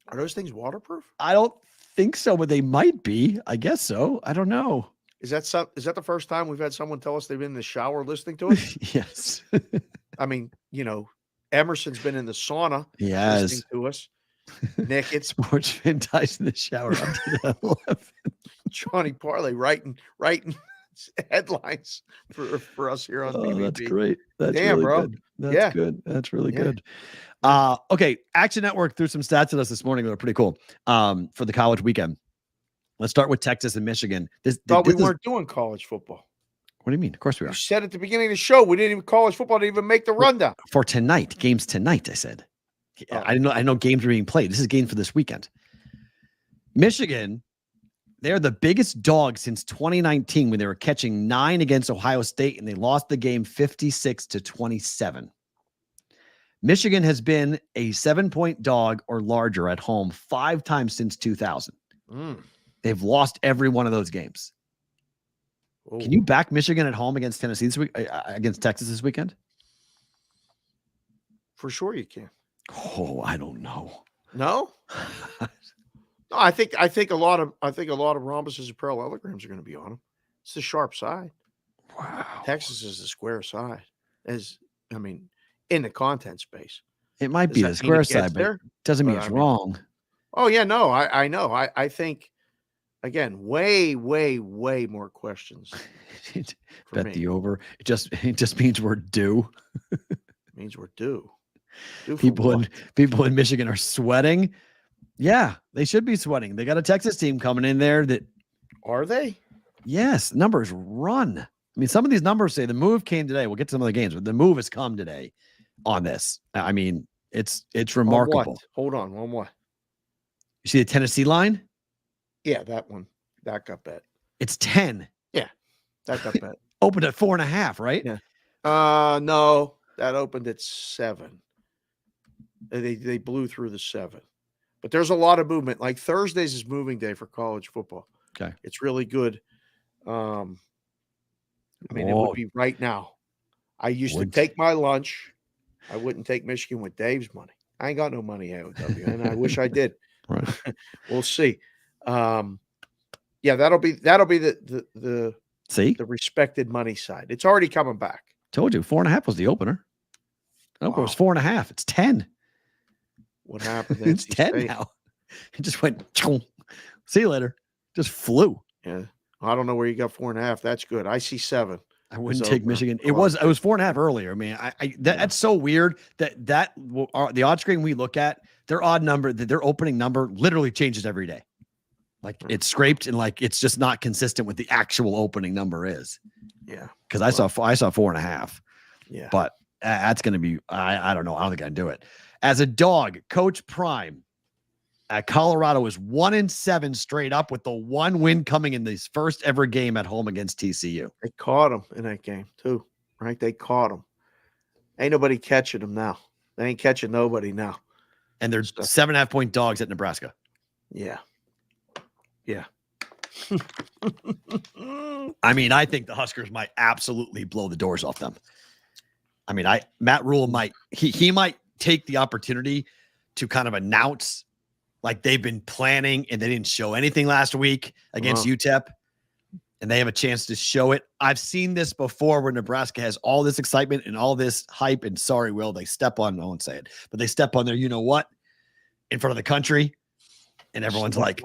Are those things waterproof? I don't think so, but they might be. I guess so. I don't know. Is that the first time we've had someone tell us they've been in the shower listening to us? Yes. I mean, Emerson's been in the sauna listening to us. Naked. Sports fan dies in the shower up to the 11. Johnny Parlay writing headlines for us here on BBB. That's great. That's damn, really bro. Good. That's good. That's really good. Okay. Action Network threw some stats at us this morning that are pretty cool for the college weekend. Let's start with Texas and Michigan. We weren't doing college football. What do you mean? Of course we are. You said at the beginning of the show we didn't even college football didn't even make the rundown. For tonight. Games tonight, I said. I know games are being played. This is a game for this weekend. Michigan, they're the biggest dog since 2019 when they were catching 9 against Ohio State and they lost the game 56-27. Michigan has been a 7-point dog or larger at home 5 times since 2000. They've lost every one of those games. Oh. Can you back Michigan at home against Tennessee this week, against Texas this weekend? For sure you can. Oh, I don't know. No? No, I think a lot of rhombuses and parallelograms are going to be on them. It's the sharp side. Wow. Texas is the square side. In the content space. It might be the square side, but it doesn't mean it's wrong. Oh yeah, no, I know. I think again, way more questions. Bet the over. It just means we're due. It means we're due. People in Michigan are sweating. Yeah, they should be sweating. They got a Texas team coming in there that are they? Yes, numbers run. I mean, some of these numbers say the move came today. We'll get to some of the games, but the move has come today on this. I mean, it's remarkable. Hold on, one more. You see the Tennessee line? Yeah, that one. That got bet. It's 10. Yeah, that got bet. Opened at 4.5, right? Yeah. No, that opened at 7. They blew through the 7. But there's a lot of movement. Like Thursdays is moving day for college football. Okay. It's really good. It would be right now. I used to take my lunch. I wouldn't take Michigan with Dave's money. I ain't got no money AOW, and I wish I did. Right. We'll see. That'll be the respected money side. It's already coming back. Told you 4.5 was the opener. No, it was 4.5. It's 10. What happened? It's 10 now. It just went. See you later. Just flew. Yeah. I don't know where you got 4.5. That's good. I see 7. I wouldn't take Michigan. It was 4.5 earlier. Man, that's so weird that the odds screen we look at, their odd number, their opening number literally changes every day. Like it's scraped and like it's just not consistent with the actual opening number is. Yeah. Because I saw 4.5. Yeah. But that's going to be, I don't know. I don't think I can do it. As a dog, Coach Prime at Colorado is 1-7 straight up with the one win coming in this first ever game at home against TCU. They caught him in that game too, right? They caught him. Ain't nobody catching them now. They ain't catching nobody now. And they're 7.5-point dogs at Nebraska. Yeah. Yeah. I mean, I think the Huskers might absolutely blow the doors off them. I mean, Matt Rule might he might take the opportunity to kind of announce like they've been planning and they didn't show anything last week against UTEP, and they have a chance to show it. I've seen this before where Nebraska has all this excitement and all this hype, and sorry, Will, they step on, I won't say it, but they step on their you know what in front of the country, and everyone's like,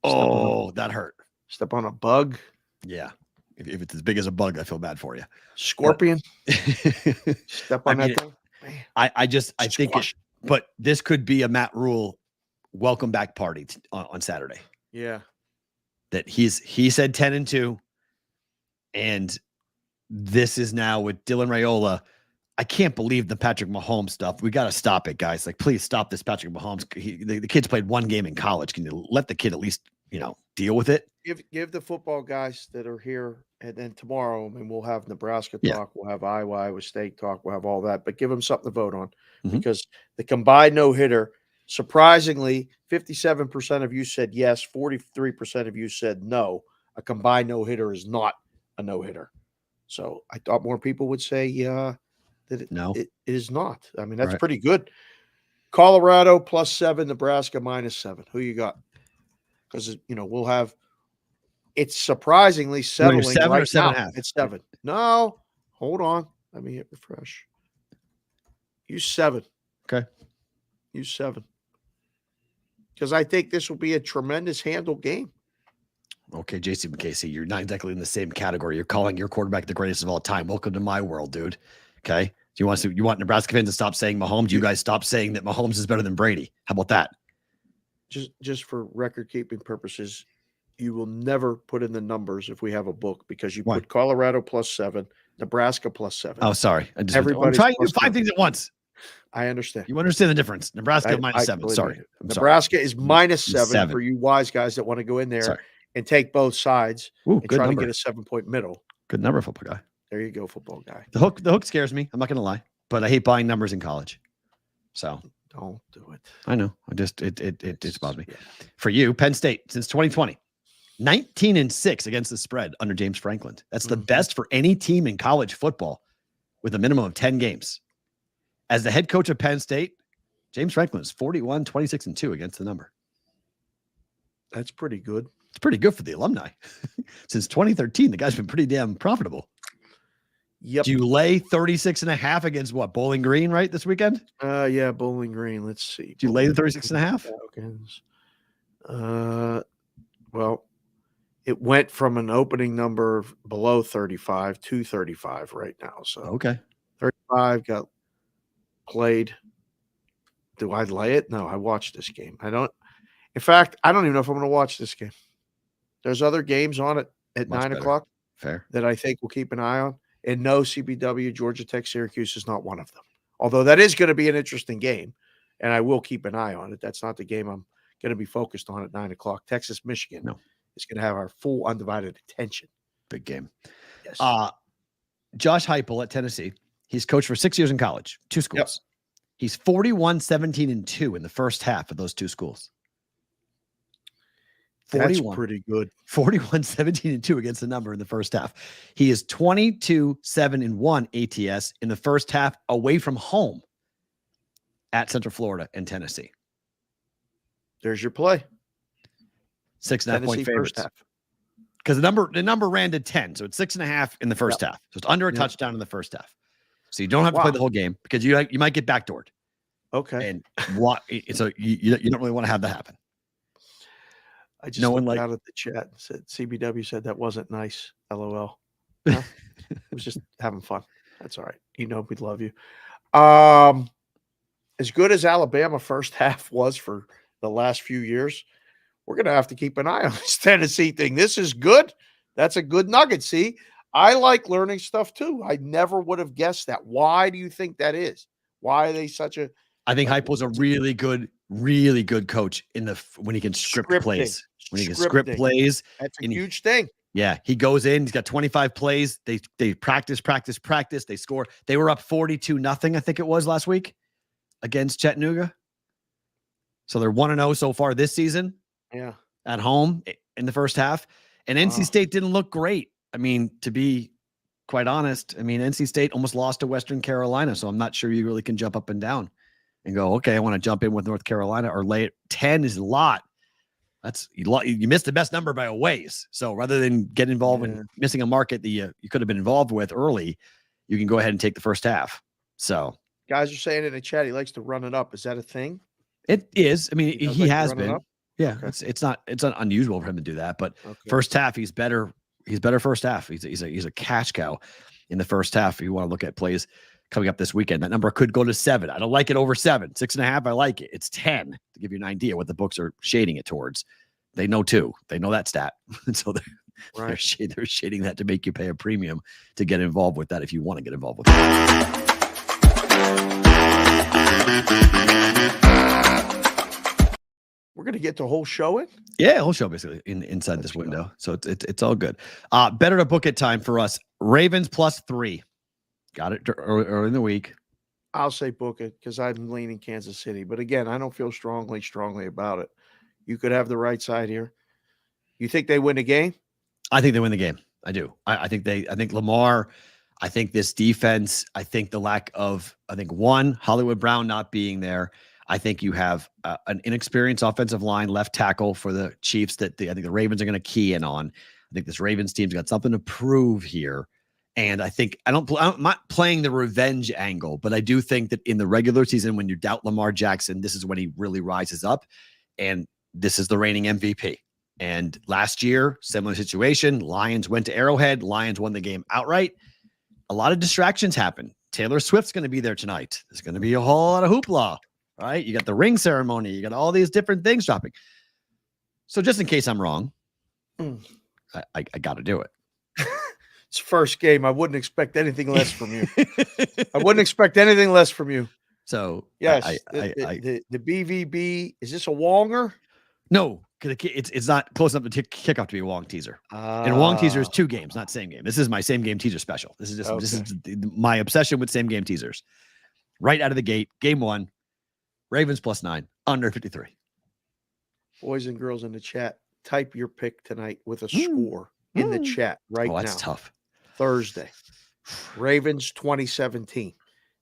oh, that hurt. Step on a bug. Yeah. If it's as big as a bug, I feel bad for you. Scorpion. Step on that thing. I think it, but this could be a Matt Rule welcome back party on Saturday. Yeah. That he said 10-2. And this is now with Dylan Raiola. I can't believe the Patrick Mahomes stuff. We got to stop it, guys. Like, please stop this Patrick Mahomes. The kid's played one game in college. Can you let the kid at least, deal with it? Give the football guys that are here, and then tomorrow, I mean, we'll have Nebraska talk, we'll have Iowa State talk, we'll have all that, but give them something to vote on because the combined no-hitter, surprisingly, 57% of you said yes, 43% of you said no. A combined no-hitter is not a no-hitter. So I thought more people would say, that it is not. I mean, that's pretty good. Colorado +7, Nebraska -7. Who you got? Because, we'll have it's surprisingly settling 7 right or 7.5? now. It's 7. No, hold on. Let me hit refresh. Use 7. Okay. Use 7. Because I think this will be a tremendous handle game. Okay, JC McCasey, you're not exactly in the same category. You're calling your quarterback the greatest of all time. Welcome to my world, dude. Okay. You want Nebraska fans to stop saying Mahomes? You guys stop saying that Mahomes is better than Brady. How about that? Just for record keeping purposes, you will never put in the numbers if we have a book because you put Colorado +7, Nebraska +7. Oh, sorry. I'm Everybody's trying to do 5 7. things at once. I understand. You understand the difference. Nebraska -7. Sorry. Nebraska is -7 for you wise guys that want to go in there and take both sides and try to get a 7-point middle. Good number, football guy. There you go, football guy. The hook scares me. I'm not going to lie, but I hate buying numbers in college. So don't do it. I know. I just it bothers me. Yeah. For you, Penn State since 2020, 19-6 against the spread under James Franklin. That's the best for any team in college football, with a minimum of 10 games. As the head coach of Penn State, James Franklin is 41-26-2 against the number. That's pretty good. It's pretty good for the alumni. Since 2013, the guy's been pretty damn profitable. Yep. Do you lay 36.5 against what? Bowling Green, right, this weekend? Yeah, Bowling Green. Let's see. Do you lay the 36.5? Well, it went from an opening number of below 35 to 35 right now. So okay. 35 got played. Do I lay it? No, I watched this game. In fact, I don't even know if I'm going to watch this game. There's other games on it at 9 o'clock. Fair. That I think we'll keep an eye on. And no, CBW, Georgia Tech, Syracuse is not one of them. Although that is going to be an interesting game, and I will keep an eye on it. That's not the game I'm going to be focused on at 9 o'clock. Texas, Michigan is going to have our full undivided attention. Big game. Yes. Josh Heupel at Tennessee. He's coached for 6 years in college, 2 schools. Yep. He's 41-17-2 in the first half of those 2 schools. That's pretty good. 41-17-2 against the number in the first half. He is 22-7-1 ATS in the first half away from home at Central Florida and Tennessee. There's your play. 6.5 point favorites. Because the number ran to 10, so it's 6.5 in the first half. So it's under a touchdown in the first half. So you don't have to play the whole game because you might get backdoored. Okay. And so you don't really want to have that happen. I just looked out at the chat and said, CBW said that wasn't nice. LOL. It was just having fun. That's all right. We'd love you. As good as Alabama first half was for the last few years, we're going to have to keep an eye on this Tennessee thing. This is good. That's a good nugget. See, I like learning stuff too. I never would have guessed that. Why do you think that is? Why are they such a? I think Heupel's a really good coach when he can script plays. When he can script plays, that's a huge thing. Yeah, he goes in. He's got 25 plays. They practice. They score. They were up 42-0, I think it was last week against Chattanooga. So they're 1-0 so far this season. Yeah, at home in the first half, and NC State didn't look great. I mean, to be quite honest, NC State almost lost to Western Carolina, so I'm not sure you really can jump up and down and go, okay, I want to jump in with North Carolina or lay it. 10 is a lot. That's you missed the best number by a ways. So rather than get involved in missing a market that you could have been involved with early, you can go ahead and take the first half. So guys are saying in the chat he likes to run it up. Is that a thing? It is. He has been. Yeah, okay. It's not unusual for him to do that, but first half he's better. He's better first half. He's a cash cow in the first half. If you want to look at plays coming up this weekend, that number could go to 7. I don't like it over 7. 6.5. I like it. It's 10 to give you an idea what the books are shading it towards. They know too. They know that stat, and so they're shading that to make you pay a premium to get involved with that if you want to get involved with it. We're going to get the whole show in? Yeah, whole show basically inside this window. So it's all good. Better to book it time for us. Ravens +3. Got it early in the week. I'll say book it because I'm leaning Kansas City. But again, I don't feel strongly about it. You could have the right side here. You think they win the game? I think they win the game. I do. I think Lamar, I think this defense, I think the lack of, Hollywood Brown not being there. I think you have an inexperienced offensive line, left tackle for the Chiefs that I think the Ravens are going to key in on. I think this Ravens team's got something to prove here. And I think I'm not playing the revenge angle, but I do think that in the regular season, when you doubt Lamar Jackson, this is when he really rises up. And this is the reigning MVP. And last year, similar situation. Lions went to Arrowhead. Lions won the game outright. A lot of distractions happen. Taylor Swift's going to be there tonight. There's going to be a whole lot of hoopla. All right, you got the ring ceremony. You got all these different things dropping. So just in case I'm wrong, I got to do it. It's first game. I wouldn't expect anything less from you. I wouldn't expect anything less from you. So yes, the BVB, is this a Wonger? No, because it's not close enough to kick off to be a Wong teaser. And Wong teaser is 2 games, not same game. This is my same game teaser special. This is my obsession with same game teasers. Right out of the gate, game 1. Ravens +9, under 53. Boys and girls in the chat, type your pick tonight with a score in the chat right now. Oh, that's tough. Thursday. Ravens 2017.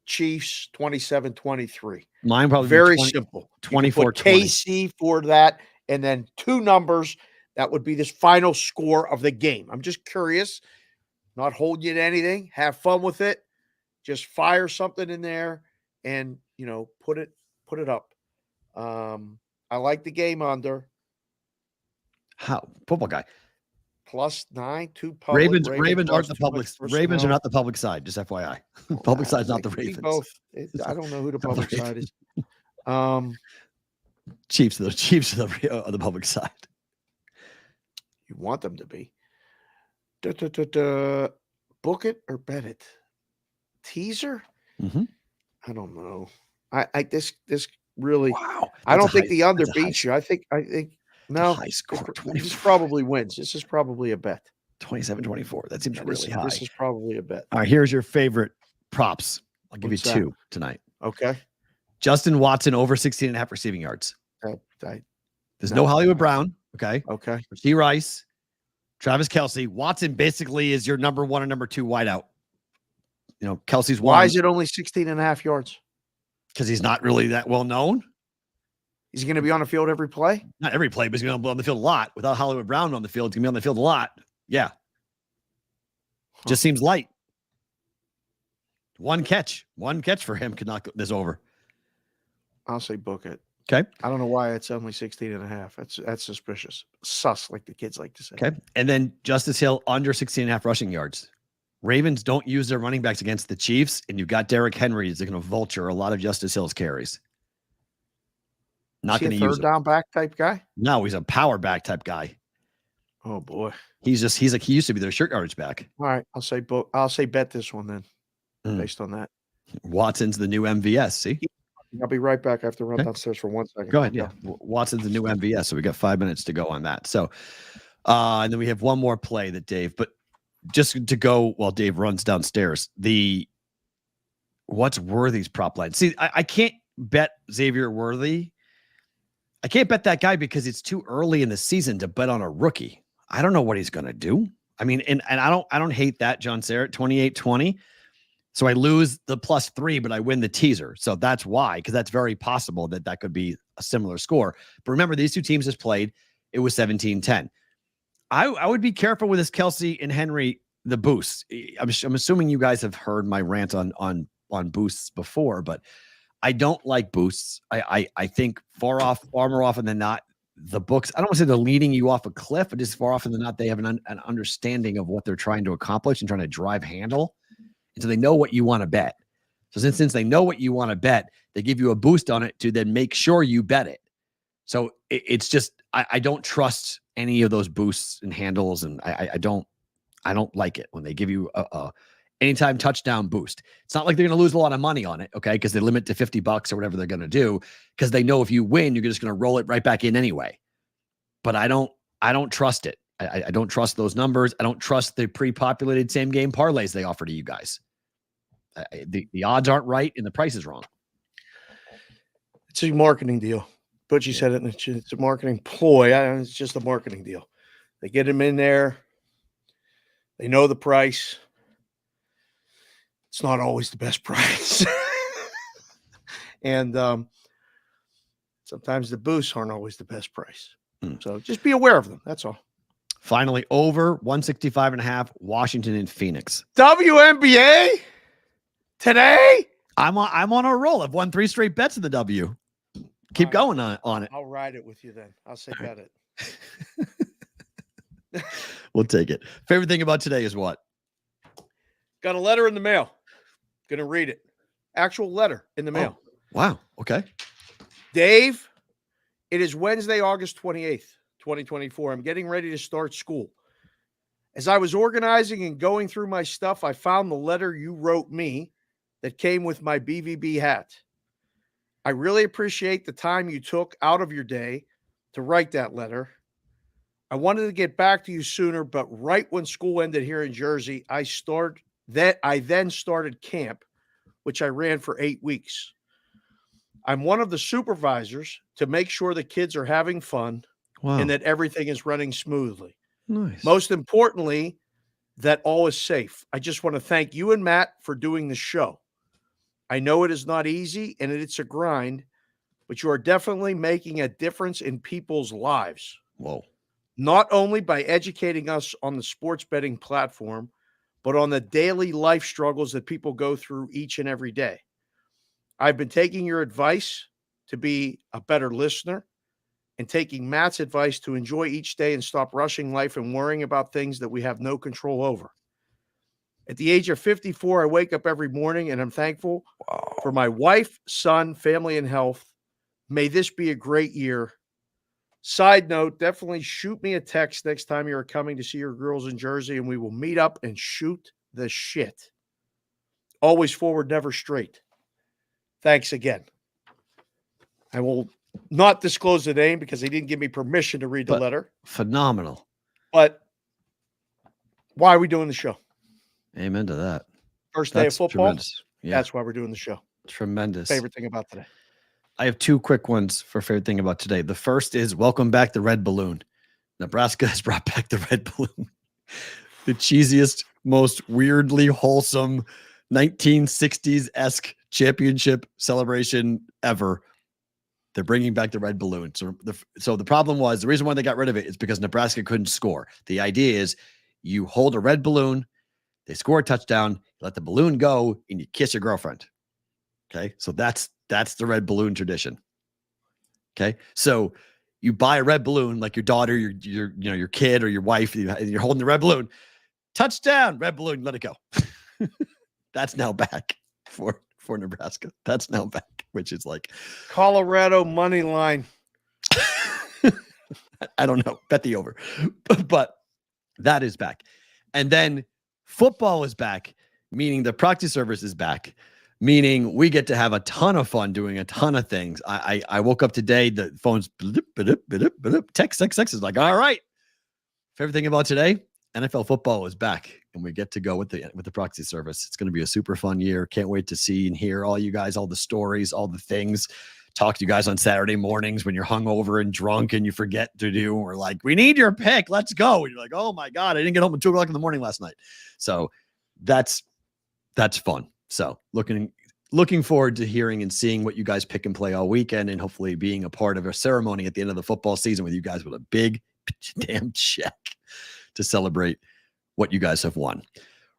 Chiefs 27-23. Mine probably very simple. 24-20. KC for that, and then 2 numbers. That would be this final score of the game. I'm just curious. Not holding you to anything. Have fun with it. Just fire something in there and put it up. I like the game under. How football guy? +9, 2 public. Ravens aren't the public. Ravens are not the public side. Just FYI, public side's not the Ravens. Both. I don't know who the public side is. Chiefs are the public side. You want them to be. Book it or bet it. Teaser. I don't know. This really. Wow. I don't think the under beats you. I think no. High score. This probably wins. This is probably a bet. 27-24. That seems really high. This is probably a bet. All right. Here's your favorite props. I'll give you 2 tonight. Okay. Justin Watson over 16.5 receiving yards. There's no Hollywood Brown. Okay. Okay. Rasheed Rice, Travis Kelce. Watson basically is your number 1 and number 2 wideout. Kelsey's one. Why is it only 16.5 yards? Because he's not really that well known. Is he going to be on the field every play? Not every play, but he's going to be on the field a lot. Without Hollywood Brown on the field, he's going to be on the field a lot. Yeah. Just seems light. One catch for him could knock this over. I'll say book it. Okay. I don't know why it's only 16.5. That's suspicious. Sus, like the kids like to say. Okay. And then Justice Hill under 16.5 rushing yards. Ravens don't use their running backs against the Chiefs, and you've got Derrick Henry. They're going to vulture a lot of Justice Hill's carries. Not going to use use third him. down back type guy. No, he's a power back type guy. Oh boy, He used to be their shirt yardage back. all right, I'll say bet this one then, based on that. Watson's the new MVS. See, I'll be right back. I have to run Okay. downstairs for 1 second. go ahead. Yeah, Watson's the new MVS. So we got 5 minutes to go on that. So, and then we have one more play that Dave. But just to go while Dave runs downstairs, what's Worthy's prop line? See, I can't bet Xavier Worthy. I can't bet that guy because it's too early in the season to bet on a rookie. I don't know what he's going to do. I mean, and I don't hate that, John Sarrett, 28-20. So I lose the +3, but I win the teaser. So that's why, because that's very possible that could be a similar score. But remember, these two teams just played. It was 17-10. I would be careful with this Kelsey and Henry, the boosts. I'm assuming you guys have heard my rant on boosts before, but I don't like boosts. I think far more often than not, the books, I don't want to say they're leading you off a cliff, but just far often than not, they have an understanding of what they're trying to accomplish and trying to drive handle. And so they know what you want to bet. So since they know what you want to bet, they give you a boost on it to then make sure you bet it. So it's just, I don't trust any of those boosts and handles. And I don't like it when they give you a anytime touchdown boost. It's not like they're going to lose a lot of money on it, okay? Because they limit to $50 or whatever they're going to do, because they know if you win, you're just going to roll it right back in anyway. But I don't trust it. I don't trust those numbers. I don't trust the pre-populated same game parlays they offer to you guys. The odds aren't right and the price is wrong. It's a marketing deal. Butchie said it. It's a marketing ploy. It's just a marketing deal. They get him in there. They know the price. It's not always the best price. And sometimes the boosts aren't always the best price. So just be aware of them. That's all. Finally, over 165.5, Washington and Phoenix. WNBA today. I'm on a roll. I've won 3 straight bets in the W. Keep going on it. I'll ride it with you then. I'll say bet it. We'll take it. Favorite thing about today is what? Got a letter in the mail. Gonna read it. Actual letter in the mail. Oh, wow. Okay. Dave, it is Wednesday, August 28th, 2024. I'm getting ready to start school. As I was organizing and going through my stuff, I found the letter you wrote me that came with my BVB hat. I really appreciate the time you took out of your day to write that letter. I wanted to get back to you sooner, but right when school ended here in Jersey, I then started camp, which I ran for 8 weeks. I'm one of the supervisors to make sure the kids are having fun and that everything is running smoothly. Nice. Most importantly, that all is safe. I just want to thank you and Matt for doing the show. I know it is not easy and it's a grind, but you are definitely making a difference in people's lives. Whoa. Not only by educating us on the sports betting platform, but on the daily life struggles that people go through each and every day. I've been taking your advice to be a better listener and taking Matt's advice to enjoy each day and stop rushing life and worrying about things that we have no control over. At the age of 54, I wake up every morning and I'm thankful for my wife, son, family, and health. May this be a great year. Side note, definitely shoot me a text next time you're coming to see your girls in Jersey and we will meet up and shoot the shit. Always forward, never straight. Thanks again. I will not disclose the name because he didn't give me permission to read the letter. Phenomenal. But why are we doing the show? Amen to that. First day of football. Tremendous. Yeah. That's why we're doing the show. Tremendous. Favorite thing about today. I have 2 quick ones for favorite thing about today. The first is welcome back the red balloon. Nebraska has brought back the red balloon. The cheesiest, most weirdly wholesome 1960s-esque championship celebration ever. They're bringing back the red balloon. So the problem was, the reason why they got rid of it is because Nebraska couldn't score. The idea is you hold a red balloon, they score a touchdown, you let the balloon go, and you kiss your girlfriend. Okay, so that's the red balloon tradition. Okay, so you buy a red balloon, like your daughter, your kid, or your wife, and you're holding the red balloon. Touchdown, red balloon, let it go. That's now back for for Nebraska. That's now back, which is like Colorado money line. I don't know. Bet the over. But that is back. And then football is back, meaning the proxy service is back, meaning we get to have a ton of fun doing a ton of things. I woke up today, the phone's text is like, all right. Favorite thing about today, NFL football is back, and we get to go with the proxy service. It's going to be a super fun year. Can't wait to see and hear all you guys, all the stories, all the things. Talk to you guys on Saturday mornings when you're hungover and drunk and you forget to do. We're like, we need your pick. Let's go. And you're like, oh my God, I didn't get home at 2:00 in the morning last night. So that's fun. So looking forward to hearing and seeing what you guys pick and play all weekend, and hopefully being a part of a ceremony at the end of the football season with you guys with a big damn check to celebrate what you guys have won.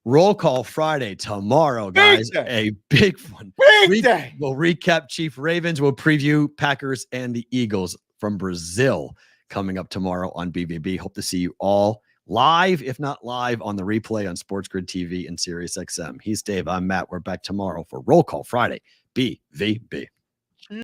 Roll Call Friday tomorrow, guys. A big one. Big day. We'll recap Chief Ravens. We'll preview Packers and the Eagles from Brazil coming up tomorrow on BVB. Hope to see you all live, if not live, on the replay on Sports Grid TV and Sirius XM. He's Dave. I'm Matt. We're back tomorrow for Roll Call Friday. BVB.